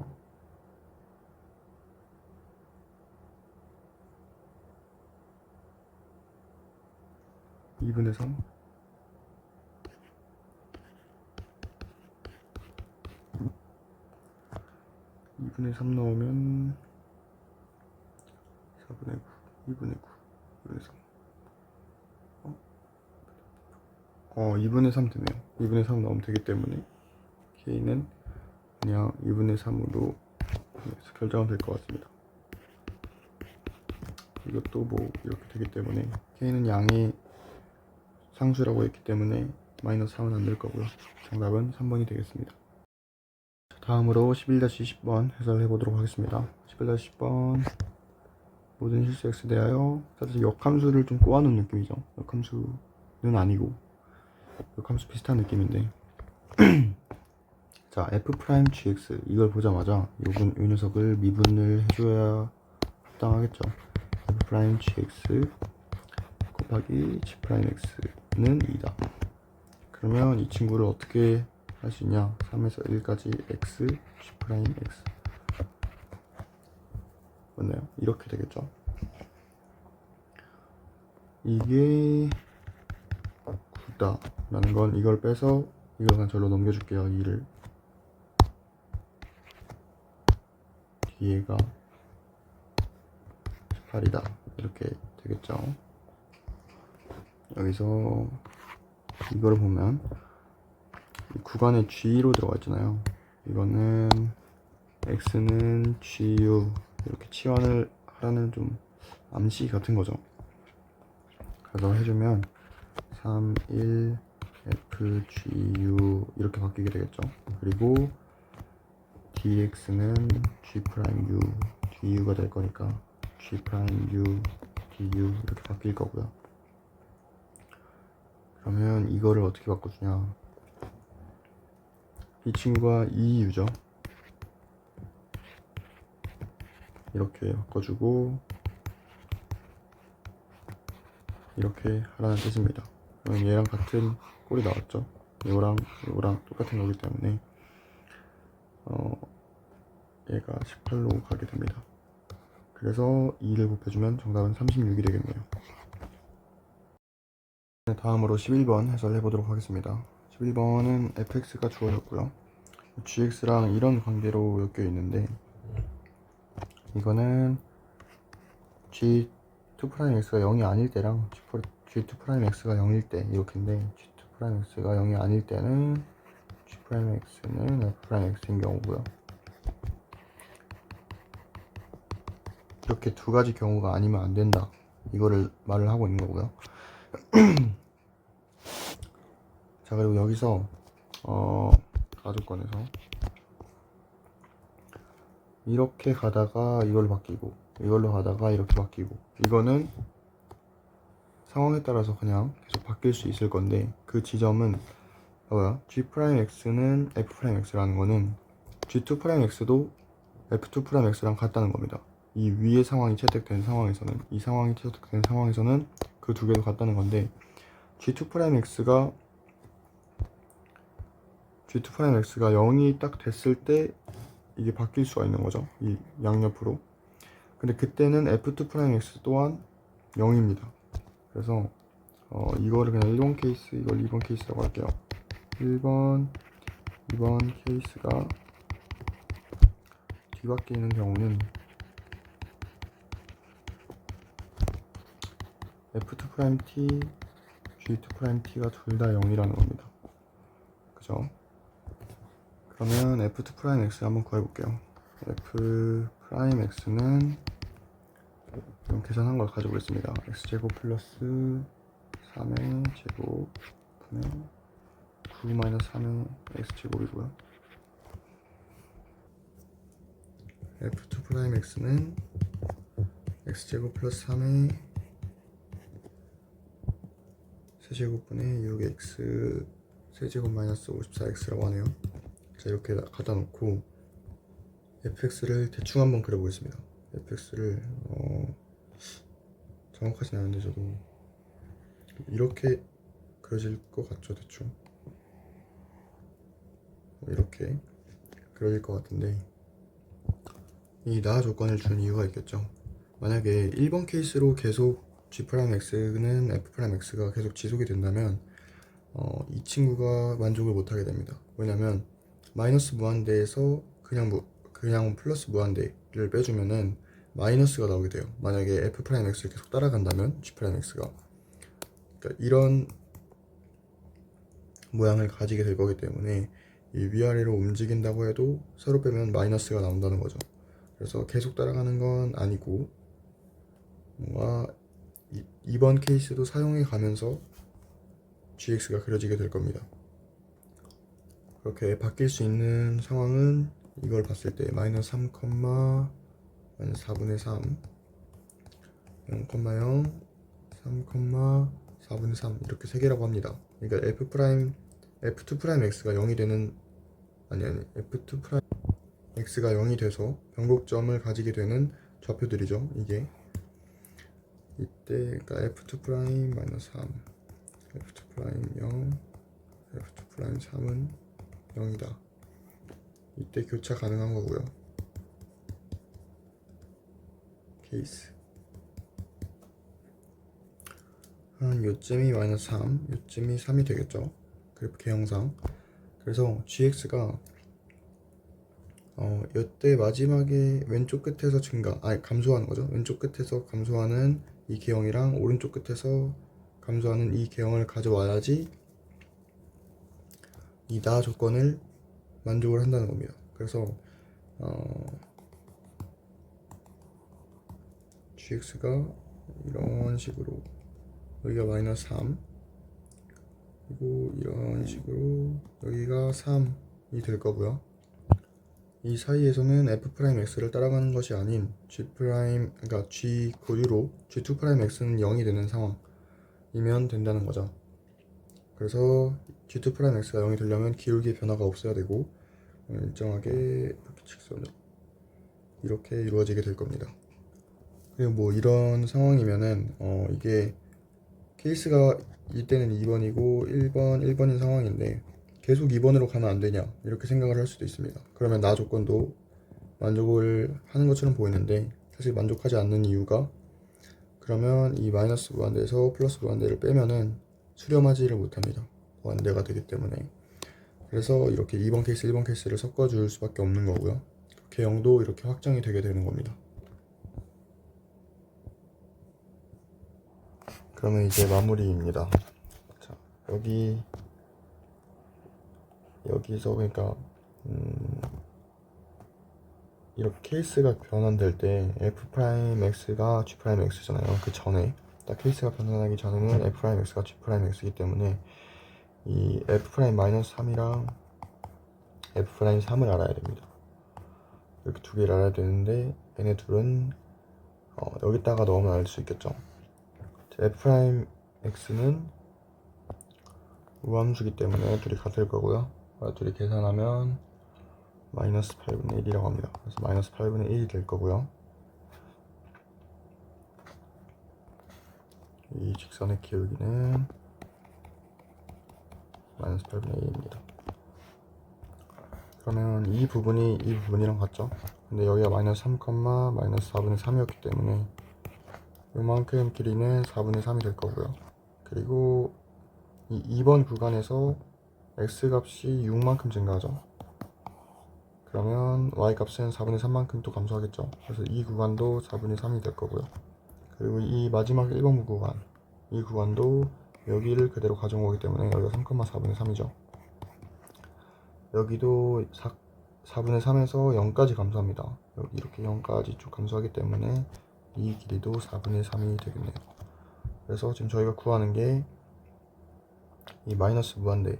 2분의 3? 2분의 3 넣으면 4분의 9, 2분의 9, 2분의 3. 2분의 3 되네요. 2분의 3 넣으면 되기 때문에 k는 그냥 2분의 3으로 결정은 될 것 같습니다. 이것도 뭐 이렇게 되기 때문에 k는 양의 상수라고 했기 때문에 마이너스 3은 안 될 거고요. 정답은 3번이 되겠습니다. 다음으로 11-10번 해설해 보도록 하겠습니다. 11-10번 모든 실수 x 대하여 사실 역함수를 좀 꼬아놓은 느낌이죠. 역함수는 아니고 역함수 비슷한 느낌인데 자, f'(gx) 이걸 보자마자 이 녀석을 미분을 해줘야 합당하겠죠. f'(gx) 곱하기 g'x는 2다. 그러면 이 친구를 어떻게 할 수 있냐? 3에서 1까지 x, g'x 맞나요? 이렇게 되겠죠. 이게 9다 라는 건 이걸 빼서 이걸 그냥 절로 넘겨줄게요. 2를 뒤에가 18이다 이렇게 되겠죠. 여기서 이거를 보면 이 구간에 G로 들어가 있잖아요. 이거는 X는 GU 이렇게 치환을 하라는 좀 암시 같은 거죠. 그래서 해주면 3, 1, FGU 이렇게 바뀌게 되겠죠. 그리고 DX는 G'U, DU가 될 거니까 G'U, DU 이렇게 바뀔 거고요. 그러면 이거를 어떻게 바꿔주냐? 이 친구가 2U죠. 이렇게 바꿔주고 이렇게 하라는 뜻입니다. 그러면 얘랑 같은 꼴이 나왔죠. 이거랑 똑같은 거기 때문에 얘가 18로 가게 됩니다. 그래서 2를 곱해주면 정답은 36이 되겠네요. 다음으로 11번 해설해 보도록 하겠습니다. 11번은 fx가 주어졌고요. gx랑 이런 관계로 엮여 있는데 이거는 g2'x가 0이 아닐 때랑 g2'x가 0일 때 이렇게인데 g2'x가 0이 아닐 때는 g'x는 f'x인 경우고요. 이렇게 두 가지 경우가 아니면 안 된다. 이거를 말을 하고 있는 거고요. 자, 그리고 여기서 가족권에서 이렇게 가다가 이걸로 바뀌고, 이걸로 가다가 이렇게 바뀌고, 이거는 상황에 따라서 그냥 계속 바뀔 수 있을 건데, 그 지점은 G'X는 F'X라는 거는 G2'X도 F2'X랑 같다는 겁니다. 이 위의 상황이 채택된 상황에서는, 이 상황이 채택된 상황에서는 그 두 개도 같다는 건데, G2'X가 0이 딱 됐을 때 이게 바뀔 수가 있는 거죠. 이 양옆으로. 근데 그때는 F2'X 또한 0입니다. 그래서 이거를 그냥 1번 케이스, 이걸 2번 케이스라고 할게요. 1번, 2번 케이스가 뒤바뀌는 경우는 F2'T, G2'T가 둘 다 0이라는 겁니다. 그죠? 그러면 F2'X 한번 구해볼게요. F'X는 그럼 계산한 걸 가져오겠습니다. X제곱 플러스 3의 제곱 분의 9 마이너스 3의 X제곱이고요. F2'X는 X제곱 플러스 3의 세제곱분의 6X 세제곱 마이너스 54X라고 하네요. 자, 이렇게 갖다 놓고 fx를 대충 한번 그려보겠습니다. fx를 정확하진 않은데 저도 이렇게 그려질 것 같죠, 대충. 이렇게 그려질 것 같은데, 이 나 조건을 준 이유가 있겠죠. 만약에 1번 케이스로 계속 G'X는 F'X가 계속 지속이 된다면 이 친구가 만족을 못하게 됩니다. 왜냐면 마이너스 무한대에서 그냥 플러스 무한대를 빼주면은 마이너스가 나오게 돼요. 만약에 F'X를 계속 따라간다면 G'X가, 그러니까 이런 모양을 가지게 될 거기 때문에 이 위아래로 움직인다고 해도 서로 빼면 마이너스가 나온다는 거죠. 그래서 계속 따라가는 건 아니고 뭔가 이번 케이스도 사용해 가면서 GX가 그려지게 될 겁니다. 그렇게 바뀔 수 있는 상황은 이걸 봤을 때 마이너스 3, 마이너스 4분의 3, 0,0, 3, 4분의 3 이렇게 세 개라고 합니다. 그러니까 F2'X가 0이 되는 F2'X가 0이 돼서 변곡점을 가지게 되는 좌표들이죠. 이게 이때 그러니까 F2' 마이너스 3, F2' 0, F2' 3은 0이다. 이때 교차 가능한 거고요. 케이스 한 요쯤이 마이너스 3, 요쯤이 3이 되겠죠. 그래프 개형상. 그래서 GX가 이때 마지막에 왼쪽 끝에서 감소하는 거죠. 왼쪽 끝에서 감소하는 이 개형이랑 오른쪽 끝에서 감소하는 이 개형을 가져와야지 이 나 조건을 만족을 한다는 겁니다. 그래서 GX가 이런 식으로 여기가 마이너스 3 그리고 이런 식으로 여기가 3이 될 거고요. 이 사이에서는 F'X를 따라가는 것이 아닌 그러니까 G 고유로 G2'X는 0이 되는 상황이면 된다는 거죠. 그래서 G2'X가 0이 되려면 기울기의 변화가 없어야 되고 일정하게 직선으로 이렇게 이루어지게 될 겁니다. 그리고 뭐 이런 상황이면은 이게 케이스가 이때는 2번이고 1번인 상황인데 계속 2번으로 가면 안 되냐 이렇게 생각을 할 수도 있습니다. 그러면 나 조건도 만족을 하는 것처럼 보이는데 사실 만족하지 않는 이유가, 그러면 이 마이너스 무한대에서 플러스 무한대를 빼면은 수렴하지를 못합니다. 무한대가 되기 때문에. 그래서 이렇게 2번 케이스, 1번 케이스를 섞어줄 수밖에 없는 거고요. 개형도 이렇게 확정이 되게 되는 겁니다. 그러면 이제 마무리입니다. 자, 여기서 그러니까 이렇게 케이스가 변환될 때 F'X가 G'X잖아요. 그 전에 딱 케이스가 변환하기 전에는 F'X가 G'X이기 때문에 이 f'-3이랑 f'3을 알아야 됩니다. 이렇게 두 개를 알아야 되는데 얘네 둘은 여기다가 넣으면 알 수 있겠죠. f'x는 우함수기 때문에 둘이 같을 거고요. 둘이 계산하면 마이너스 8분의 1이라고 합니다. 그래서 마이너스 8분의 1이 될 거고요. 이 직선의 기울기는 마이너스 8분의 1입니다. 그러면 이 부분이랑 같죠? 근데 여기가 마이너스 3, 마이너스 4분의 3이었기 때문에 이만큼 길이는 4분의 3이 될 거고요. 그리고 이 2번 구간에서 x 값이 6만큼 증가하죠. 그러면 y 값은 4분의 3만큼 또 감소하겠죠. 그래서 이 구간도 4분의 3이 될 거고요. 그리고 이 마지막 1번 구간, 이 구간도 여기를 그대로 가져온 거기 때문에 여기가 3,4분의 3이죠. 여기도 4분의 3에서 0까지 감소합니다. 여기 이렇게 0까지 쭉 감소하기 때문에 이 길이도 4분의 3이 되겠네요. 그래서 지금 저희가 구하는 게 이 마이너스 무한대,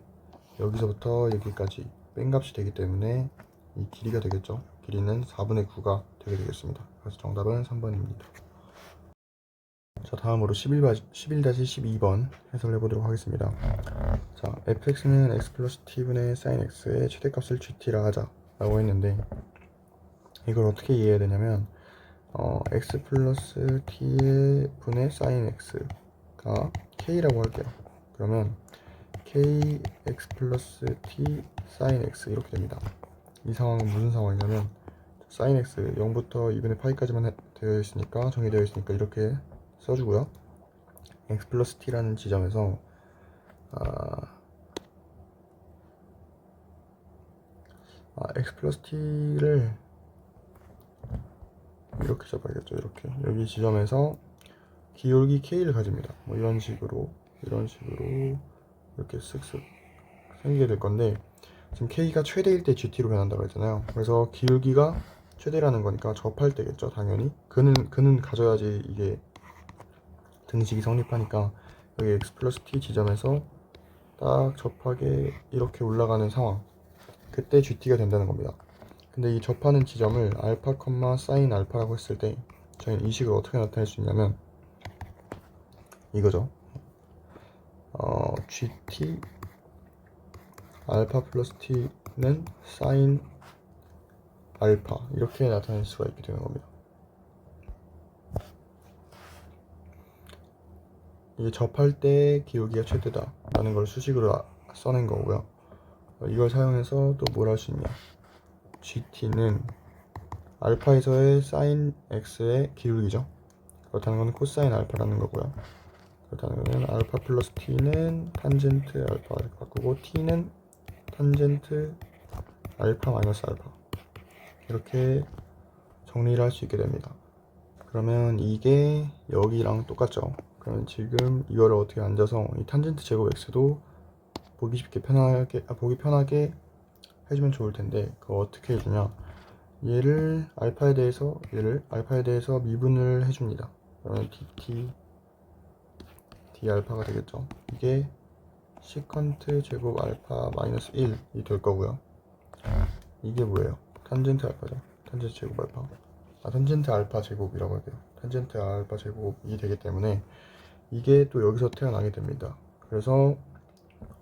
여기서부터 여기까지 뺀 값이 되기 때문에 이 길이가 되겠죠. 길이는 4분의 9가 되게 되겠습니다. 그래서 정답은 3번입니다. 자, 다음으로 11-12번 해설해 보도록 하겠습니다. 자, fx는 x 플러스 t분의 sin x의 최대값을 gt라 하자 라고 했는데, 이걸 어떻게 이해해야 되냐면 x 플러스 t의 분의 sin x가 k라고 할게요. 그러면 k x 플러스 t sin x 이렇게 됩니다. 이 상황은 무슨 상황이냐면 sin x 0부터 2분의 파이까지만 되어 있으니까, 정의되어 있으니까 이렇게 써주고요. x 플러스 t라는 지점에서 x 플러스 t를 이렇게 잡아야겠죠. 이렇게 여기 지점에서 기울기 k를 가집니다. 뭐 이런 식으로 이렇게 쓱쓱 생기게 될 건데, 지금 k가 최대일 때 gt로 변한다고 했잖아요. 그래서 기울기가 최대라는 거니까 접할 때겠죠. 당연히 그는 가져야지 이게 등식이 성립하니까, 여기 x 플러스 t 지점에서 딱 접하게 이렇게 올라가는 상황, 그때 gt가 된다는 겁니다. 근데 이 접하는 지점을 알파, 사인 알파라고 했을 때 저희는 이 식을 어떻게 나타낼 수 있냐면 이거죠. gt 알파 플러스 t는 사인 알파, 이렇게 나타낼 수가 있게 되는 겁니다. 이게 접할 때 기울기가 최대다 라는 걸 수식으로 써낸 거고요. 이걸 사용해서 또 뭘 할 수 있냐, gt는 알파에서의 사인 x의 기울기죠. 그렇다는 건 코사인 알파라는 거고요. 그렇다는 것은 알파 플러스 t는 탄젠트 알파를 바꾸고 t는 탄젠트 알파 마이너스 알파, 이렇게 정리를 할 수 있게 됩니다. 그러면 이게 여기랑 똑같죠. 그러면 지금 이거를 어떻게 앉아서 이 탄젠트 제곱 x도 보기 편하게 해주면 좋을 텐데, 그거 어떻게 해주냐, 얘를 알파에 대해서 미분을 해줍니다. 그러면 dt d 알파가 되겠죠. 이게 시컨트 제곱 알파 마이너스 1이 될 거고요. 이게 뭐예요? 탄젠트 알파죠. 탄젠트 제곱 알파. 탄젠트 알파 제곱이라고 할게요. 탄젠트 알파 제곱이 되기 때문에 이게 또 여기서 태어나게 됩니다. 그래서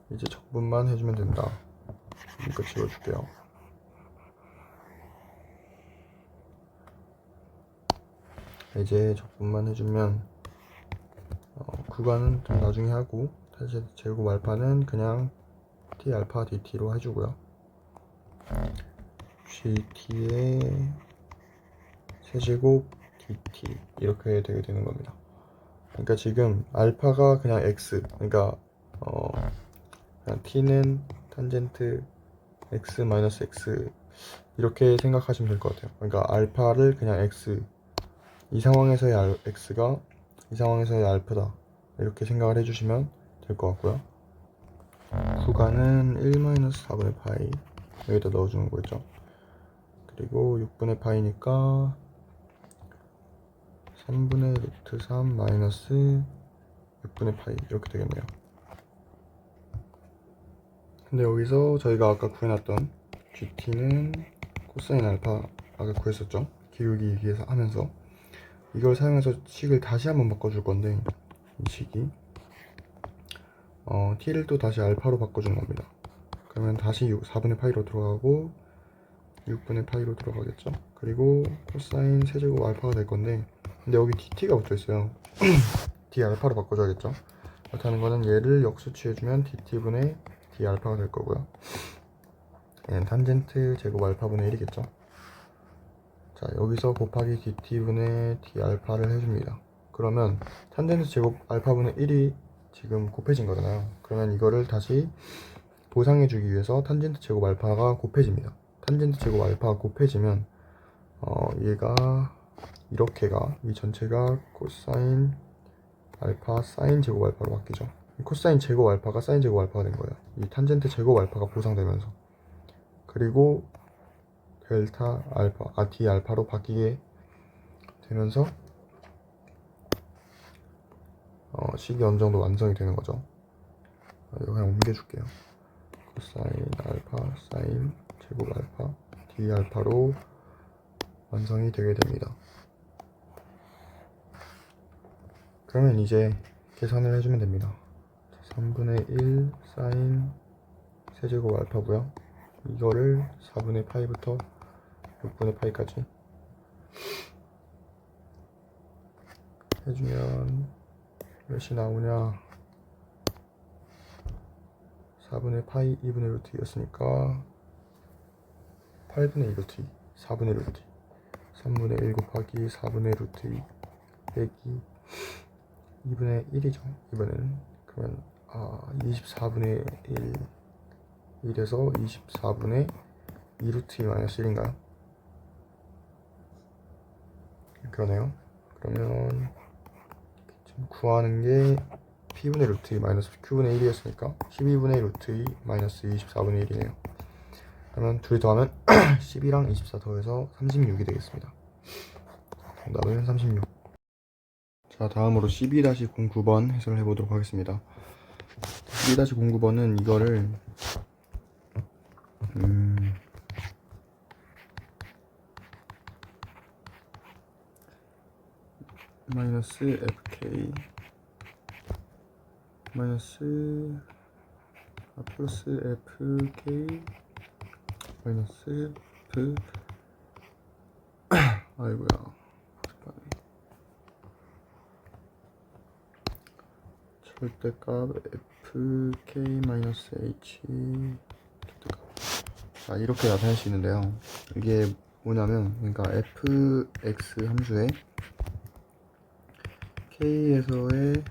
이제 적분만 해주면 된다. 이거 지워줄게요. 이제 적분만 해주면 구간은 좀 나중에 하고, 탄젠트 제곱 알파는 그냥 t 알파 dt로 해주고요. gt의 세제곱 dt 이렇게 되게 되는 겁니다. 그러니까 지금 알파가 그냥 x, 그러니까 그냥 t는 탄젠트 x 마이너스 x 이렇게 생각하시면 될 것 같아요. 그러니까 알파를 그냥 x, 이 상황에서의 x가 이 상황에서의 알파다, 이렇게 생각을 해주시면 될 것 같고요. 구간은 1-4분의 파이 여기다 넣어주는 거겠죠. 그리고 6분의 파이니까 3분의 루트 3 마이너스 6분의 파이 이렇게 되겠네요. 근데 여기서 저희가 아까 구해놨던 GT는 코사인 알파 아까 구했었죠. 기울기 위해서 하면서 이걸 사용해서 식을 다시 한번 바꿔줄 건데 이 식이 t를 또 다시 알파로 바꿔주는 겁니다. 그러면 다시 4분의 파이로 들어가고 6분의 파이로 들어가겠죠. 그리고 코사인 세제곱 알파가 될 건데 근데 여기 dt가 붙어 있어요. d 알파로 바꿔줘야겠죠. 그렇다는 거는 얘를 역수치해주면 dt분의 d 알파가 될 거고요. 얘는 탄젠트 제곱 알파분의 1이겠죠. 자, 여기서 곱하기 dt분의 d 알파를 해줍니다. 그러면 탄젠트 제곱 알파분의 1이 지금 곱해진 거잖아요. 그러면 이거를 다시 보상해주기 위해서 탄젠트 제곱 알파가 곱해집니다. 탄젠트 제곱 알파가 곱해지면 얘가 이렇게가 이 전체가 코사인 알파 사인 제곱 알파로 바뀌죠. 코사인 제곱 알파가 사인 제곱 알파가 된 거예요. 이 탄젠트 제곱 알파가 보상되면서 그리고 델타 알파, d 알파로 바뀌게 되면서 식이 어느 정도 완성이 되는 거죠. 이거 그냥 옮겨줄게요. 코사인 알파 사인 제곱 알파 d 알파로 완성이 되게 됩니다. 그러면 이제 계산을 해주면 됩니다. 3분의 1 사인 세제곱 알파고요. 이거를 4분의 파이부터 6분의 파이까지 해주면 몇이 나오냐. 4분의 파이 2분의 루트 2였으니까 8분의 2 루트 2 4분의 루트 2 3분의 1 곱하기 4분의 루트 2 빼기 2분의 1이죠. 이번에는 그러면 24분의 1에서 24분의 2 루트 2 마이너스 1인가요? 그러네요. 그러면 지금 구하는 게 p분의 루트 2 마이너스 q분의 1이었으니까 12분의 루트 2 마이너스 24분의 1이네요. 그러면 둘이 더하면 12랑 24 더해서 36이 되겠습니다. 정답은 36. 자, 다음으로 12-09번 해설을 해보도록 하겠습니다. 12-09번은 이거를 마이너스 fk 마이너스 플러스 fk 마이너스 f 아이고야 절대값 fk 마이너스 h 절대값. 이렇게 나타낼 수 있는데요. 이게 뭐냐면 그러니까 fx 함수에 k에서의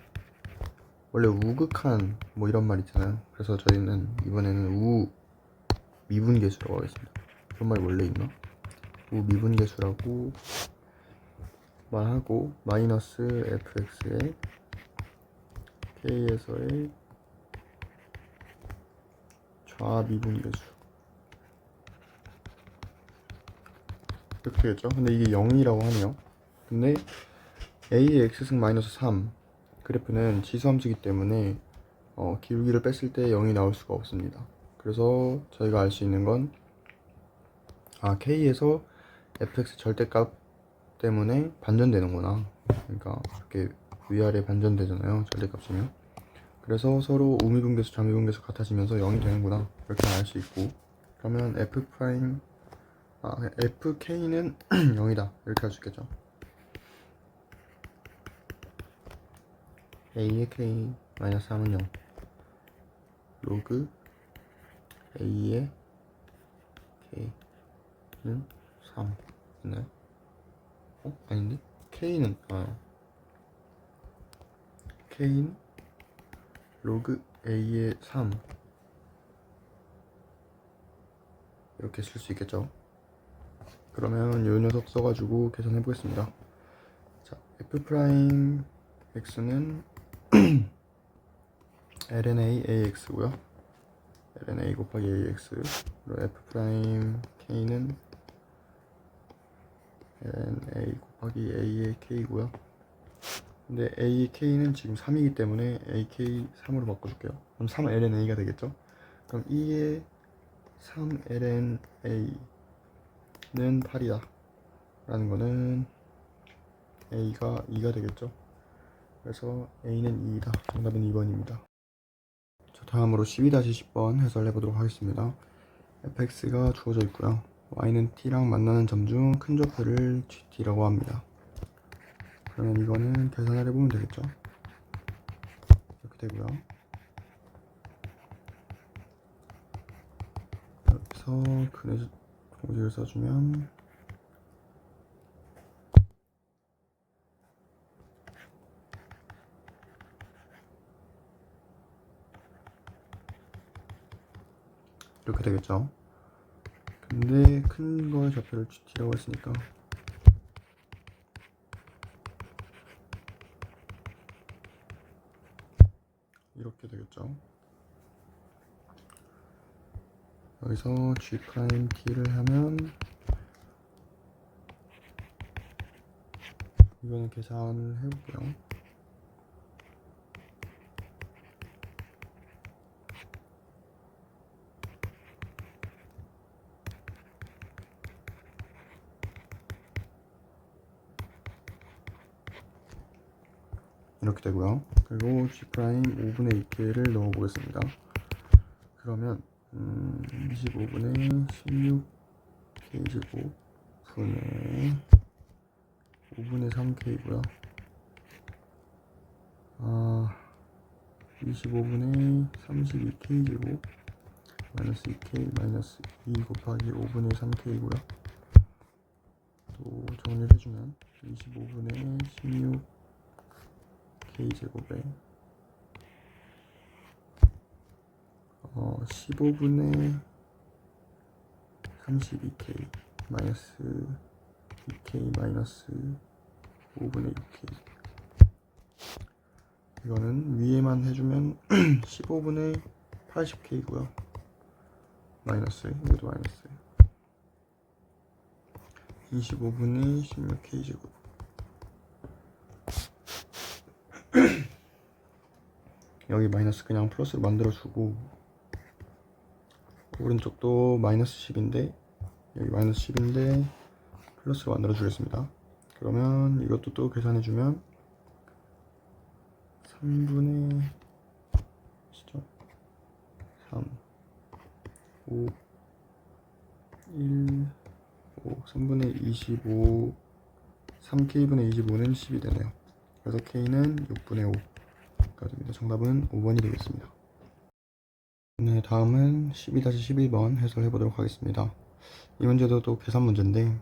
원래 우극한 뭐 이런 말 있잖아요. 그래서 저희는 이번에는 우 미분계수라고 하겠습니다. 그런 말이 원래 있나? 우 미분계수라고 말하고 마이너스 fx에 k에서의 좌미분계수 이렇게 되겠죠. 근데 이게 0이라고 하네요. 근데 a의 x승 마이너스 3 그래프는 지수함수이기 때문에 기울기를 뺐을 때 0이 나올 수가 없습니다. 그래서 저희가 알 수 있는 건 k에서 fx 절대값 때문에 반전되는구나. 그러니까 이렇게 위아래 반전되잖아요. 절대값이면. 그래서 서로 우미분계수, 좌미분계수 같아지면서 0이 되는구나. 이렇게 알 수 있고 그러면 fk는 0이다. 이렇게 할 수 있겠죠. a의 k 마이너스 3은 0 로그 a의 k는 3 있나요? 아닌데? k는 k는 로그 a의 3 이렇게 쓸 수 있겠죠. 그러면 이 녀석 써가지고 계산해 보겠습니다. 자, f' x는 lna ax고요. lna 곱하기 ax 그리고 f' k는 lna 곱하기 a의 k고요. 근데 a의 k는 지금 3이기 때문에 ak 3으로 바꿔줄게요. 그럼 3 lna가 되겠죠. 그럼 2의 3ln a는 8이다 라는 거는 a가 2가 되겠죠. 그래서 a는 2이다. 정답은 2번입니다. 자, 다음으로 12-10번 해설해 보도록 하겠습니다. fx가 주어져 있고요. y는 t랑 만나는 점 중 큰 좌표를 gt라고 합니다. 그러면 이거는 계산을 해보면 되겠죠. 이렇게 되고요. 여기서 근의 공식을 써주면 이렇게 되겠죠. 근데 큰 거의 좌표를 gt라고 했으니까 이렇게 되겠죠. 여기서 g't를 하면 이거는 계산을 해볼게요. 이렇게 되고요. 그리고 g' 5분의 2k를 넣어 보겠습니다. 그러면 25분의 16k제곱 분의 5분의 3k고요. 25분의 32k제곱 마이너스 2k 마이너스 2 곱하기 5분의 3k고요. 또 정리를 해주면 25분의 16k제곱에 15분의 32k 마이너스 2k 마이너스 5분의 6k. 이거는 위에만 해주면 15분의 80k고요. 마이너스, 이것도 마이너스 25분의 16k제곱. 여기 마이너스 그냥 플러스로 만들어주고 오른쪽도 마이너스 10인데 여기 마이너스 10인데 플러스로 만들어주겠습니다. 그러면 이것도 또 계산해주면 3분의 3 5 1 5 3분의 25 3k분의 25는 10이 되네요. 그래서 k는 6분의 5가 됩니다. 정답은 5번이 되겠습니다. 네, 다음은 12-11번 해설해 보도록 하겠습니다. 이 문제도 또 계산 문제인데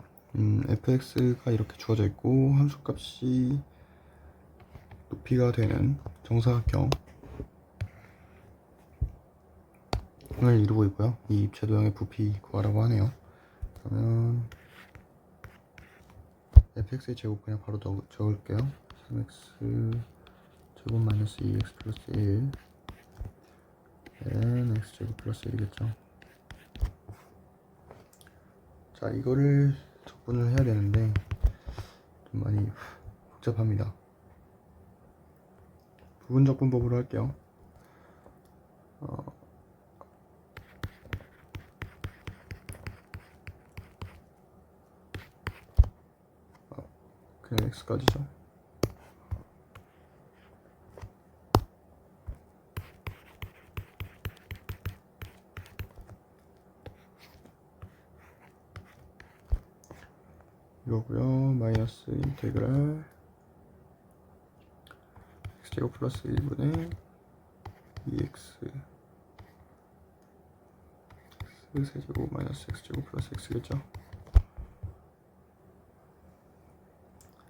fx가 이렇게 주어져 있고 함수값이 높이가 되는 정사각형을 이루고 있고요. 이 입체도형의 부피 구하라고 하네요. 그러면 fx의 제곱 그냥 바로 적을게요. 3x 제곱 마이너스 2x 플러스 1 n x 제곱 플러스 1이겠죠. 자, 이거를 적분을 해야 되는데 좀 많이 복잡합니다. 부분 적분법으로 할게요. 그냥 x까지죠. 이거고요. 마이너스 인테그랄 x제곱 플러스 1분의 2x x세제곱 마이너스 x제곱 플러스 x겠죠.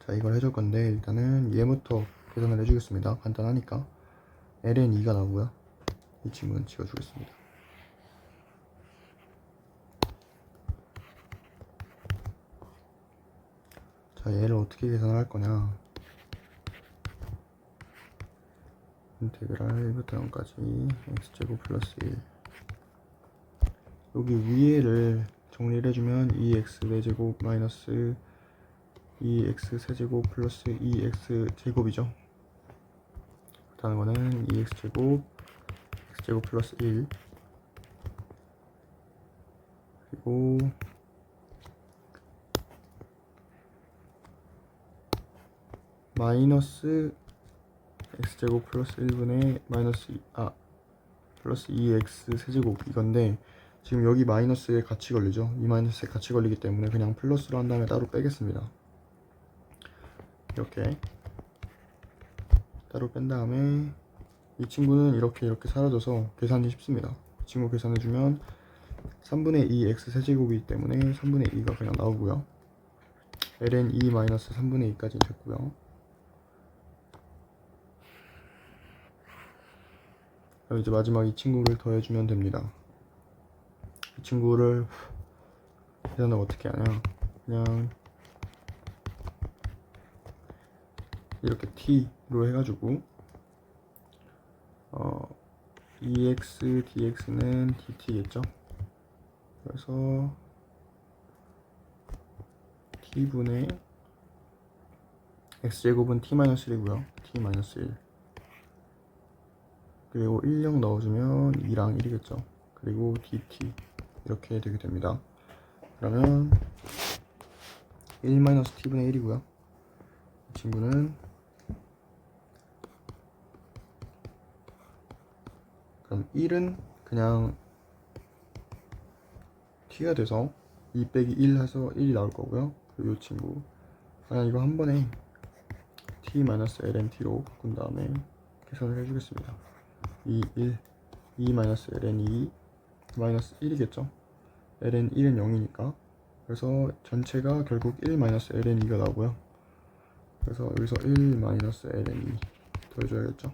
자, 이걸 해줄 건데 일단은 얘부터 계산을 해주겠습니다. 간단하니까 ln 2가 나오고요. 이 친구는 지워주겠습니다. 자, 얘를 어떻게 계산을 할 거냐. 인테그랄 1부터 0까지 x제곱 플러스 1. 여기 위에를 정리를 해주면 2x 4제곱 마이너스 2x 세제곱 플러스 2x 제곱이죠. 그렇다는 거는 2x 제곱 x제곱 플러스 1 그리고 마이너스 x제곱 플러스 1분의 플러스 2x 세제곱 이건데, 지금 여기 마이너스에 같이 걸리죠. 이 마이너스에 같이 걸리기 때문에 그냥 플러스로 한 다음에 따로 빼겠습니다. 이렇게 따로 뺀 다음에 이 친구는 이렇게 사라져서 계산이 쉽습니다. 이 친구 계산해주면 3분의 2 x 세제곱이기 때문에 3분의 2가 그냥 나오고요. ln 2 마이너스 3분의 2까지 됐고요. 그럼 이제 마지막 이 친구를 더해주면 됩니다. 이 친구를 계산을 어떻게 하냐, 그냥 이렇게 t로 해가지고 2x dx는 dt겠죠. 그래서 t분의 x제곱은 t-1이고요. t-1 그리고 1, 0 넣어주면 2랑 1이겠죠. 그리고 dt 이렇게 되게 됩니다. 그러면 1-t분의 1이고요. 이 친구는 그럼 1은 그냥 t가 돼서 2 빼기 1 해서 1이 나올 거고요. 그리고 이 친구 그냥 이거 한 번에 t-ln-t로 바꾼 다음에 계산을 해주겠습니다. 2 ln 2 마이너스 1이겠죠. ln 1은 0이니까. 그래서 전체가 결국 1 ln 2가 나오고요. 그래서 여기서 1 ln 2 더해줘야겠죠.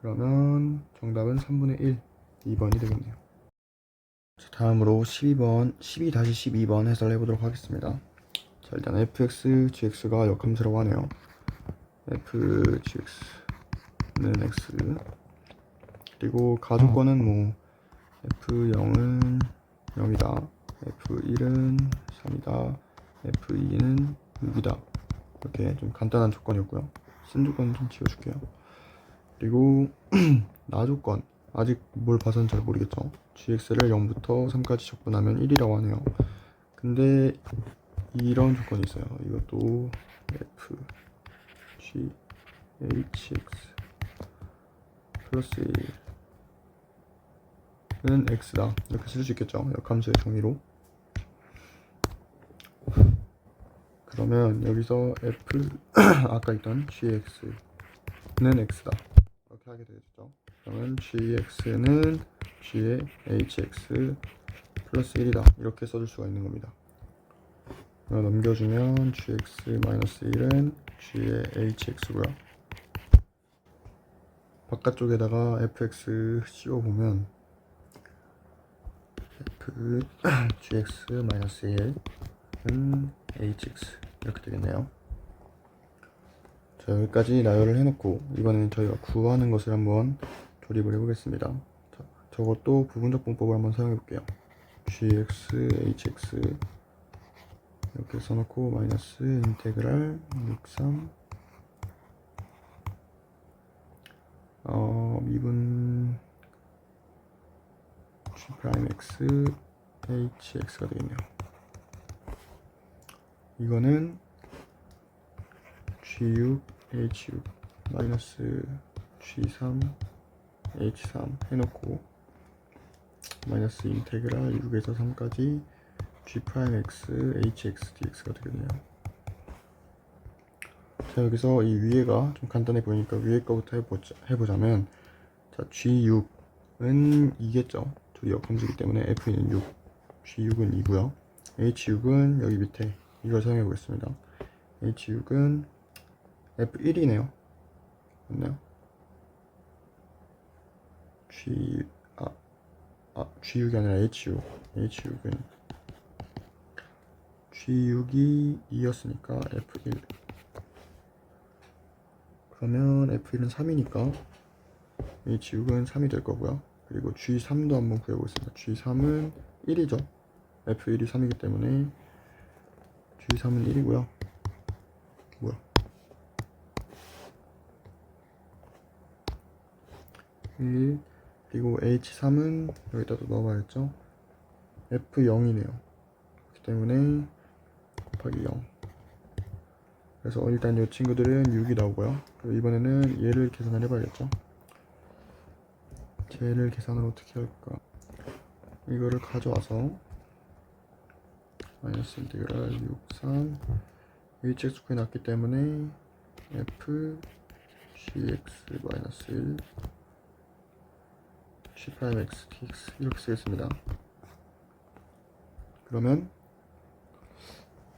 그러면 정답은 3분의 1, 2번이 되겠네요. 다음으로 12-12번 해설을 해보도록 하겠습니다. 자, 일단 fx, gx가 역함수라고 하네요. f, gx는 x, 그리고 가조건은 뭐 f0은 0이다, f1은 3이다, f2는 6이다. 이렇게 좀 간단한 조건이었고요. 쓴 조건은 좀 지워줄게요. 그리고 나조건, 아직 뭘 봐서는 잘 모르겠죠. gx를 0부터 3까지 적분하면 1이라고 하네요. 근데 이런 조건이 있어요. 이것도 f, g, hx 플러스 1은 x다. 이렇게 쓸 수 있겠죠. 역함수의 정의로. 그러면 여기서 f 아까 있던 gx는 x다. 이렇게 하게 되겠죠. 그러면 gx는 g의 hx 플러스 1이다. 이렇게 써줄 수가 있는 겁니다. 넘겨주면 gx-1은 g의 hx고요. 바깥쪽에다가 fx 씌워보면 f gx-1은 hx 이렇게 되겠네요. 자, 여기까지 나열을 해놓고 이번에는 저희가 구하는 것을 한번 조립을 해보겠습니다. 자, 저것도 부분적 분법을 한번 사용해 볼게요. gx, hx 이렇게 써놓고 마이너스 인테그랄 63 미분 g'(x) hx가 되겠네요. 이거는 g6 h6 마이너스 g3 h3 해놓고 마이너스 인테그랄 6에서 3까지 g'(x) hx dx가 되겠네요. 자, 여기서 이 위에가 좀 간단해 보이니까 위에 거부터 해보자면, 자, g6은 2겠죠. 둘이 역함수이기 때문에 f는 6, g6은 2고요. h6은 여기 밑에 이걸 사용해 보겠습니다. h6은 f1이네요. 맞나요? g6이 아니라 h6은 g6이 2였으니까 f1, 그러면 f1은 3이니까 h6은 3이 될 거고요. 그리고 g3도 한번 구해보겠습니다. g3은 1이죠. f1이 3이기 때문에 g3은 1이고요. 뭐야? 1, 그리고 h3은 여기다 또 넣어봐야겠죠. f0이네요. 때문에 곱하기 0. 그래서 일단 이 친구들은 6이 나오고요. 그리고 이번에는 얘를 계산을 해봐야겠죠. 쟤를 계산을 어떻게 할까? 이거를 가져와서 마이너스 인테그랄 6, 3 hx분이 났기 때문에 f gx 마이너스 1 g 프라임 x dx 이렇게 쓰겠습니다. 그러면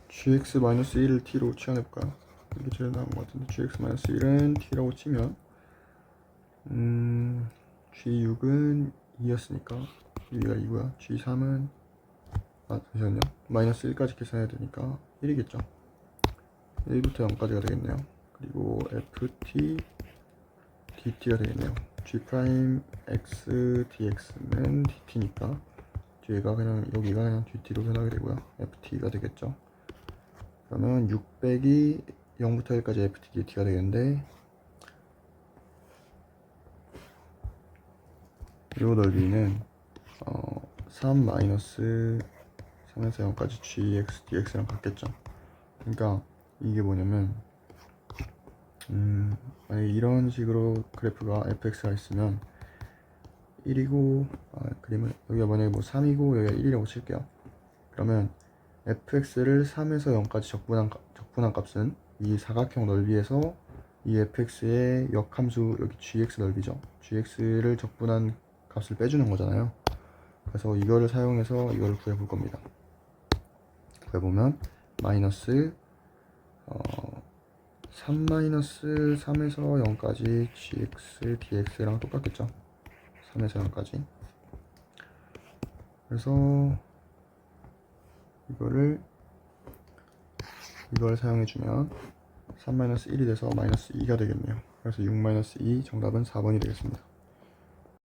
gx 마이너스 1을 t로 치환해볼까요? 이게 제일 나은 것 같은데 gx 마이너스 1은 t라고 치면 g6은 2였으니까 여기가 2고요. g3은 잠시만요. 마이너스 1까지 계산해야 되니까 1이겠죠. 1부터 0까지가 되겠네요. 그리고 ft dt가 되겠네요. g 프라임 x dx는 dt니까 뒤가 그냥 여기가 그냥 dt로 변하게 되고요. ft가 되겠죠. 그러면 600이 0부터 1까지 ft dt가 되겠는데 이 넓이는 3 마이너스 3에서 0까지 gx dx랑 같겠죠. 그러니까 이게 뭐냐면 만약에 이런 식으로 그래프가 fx가 있으면 1이고 그림을 여기가 만약에 뭐 3이고 여기가 1이라고 칠게요. 그러면 fx를 3에서 0까지 적분한 값은 이 사각형 넓이에서 이 fx의 역함수 여기 gx 넓이죠. gx를 적분한 값을 빼주는 거잖아요. 그래서 이거를 사용해서 이걸 구해볼 겁니다. 구해보면 마이너스 3 마이너스 3에서 0까지 gx dx랑 똑같겠죠. 3에서 0까지. 그래서 이걸 사용해주면 3 마이너스 1이 돼서 마이너스 2가 되겠네요. 그래서 6 마이너스 2 정답은 4번이 되겠습니다.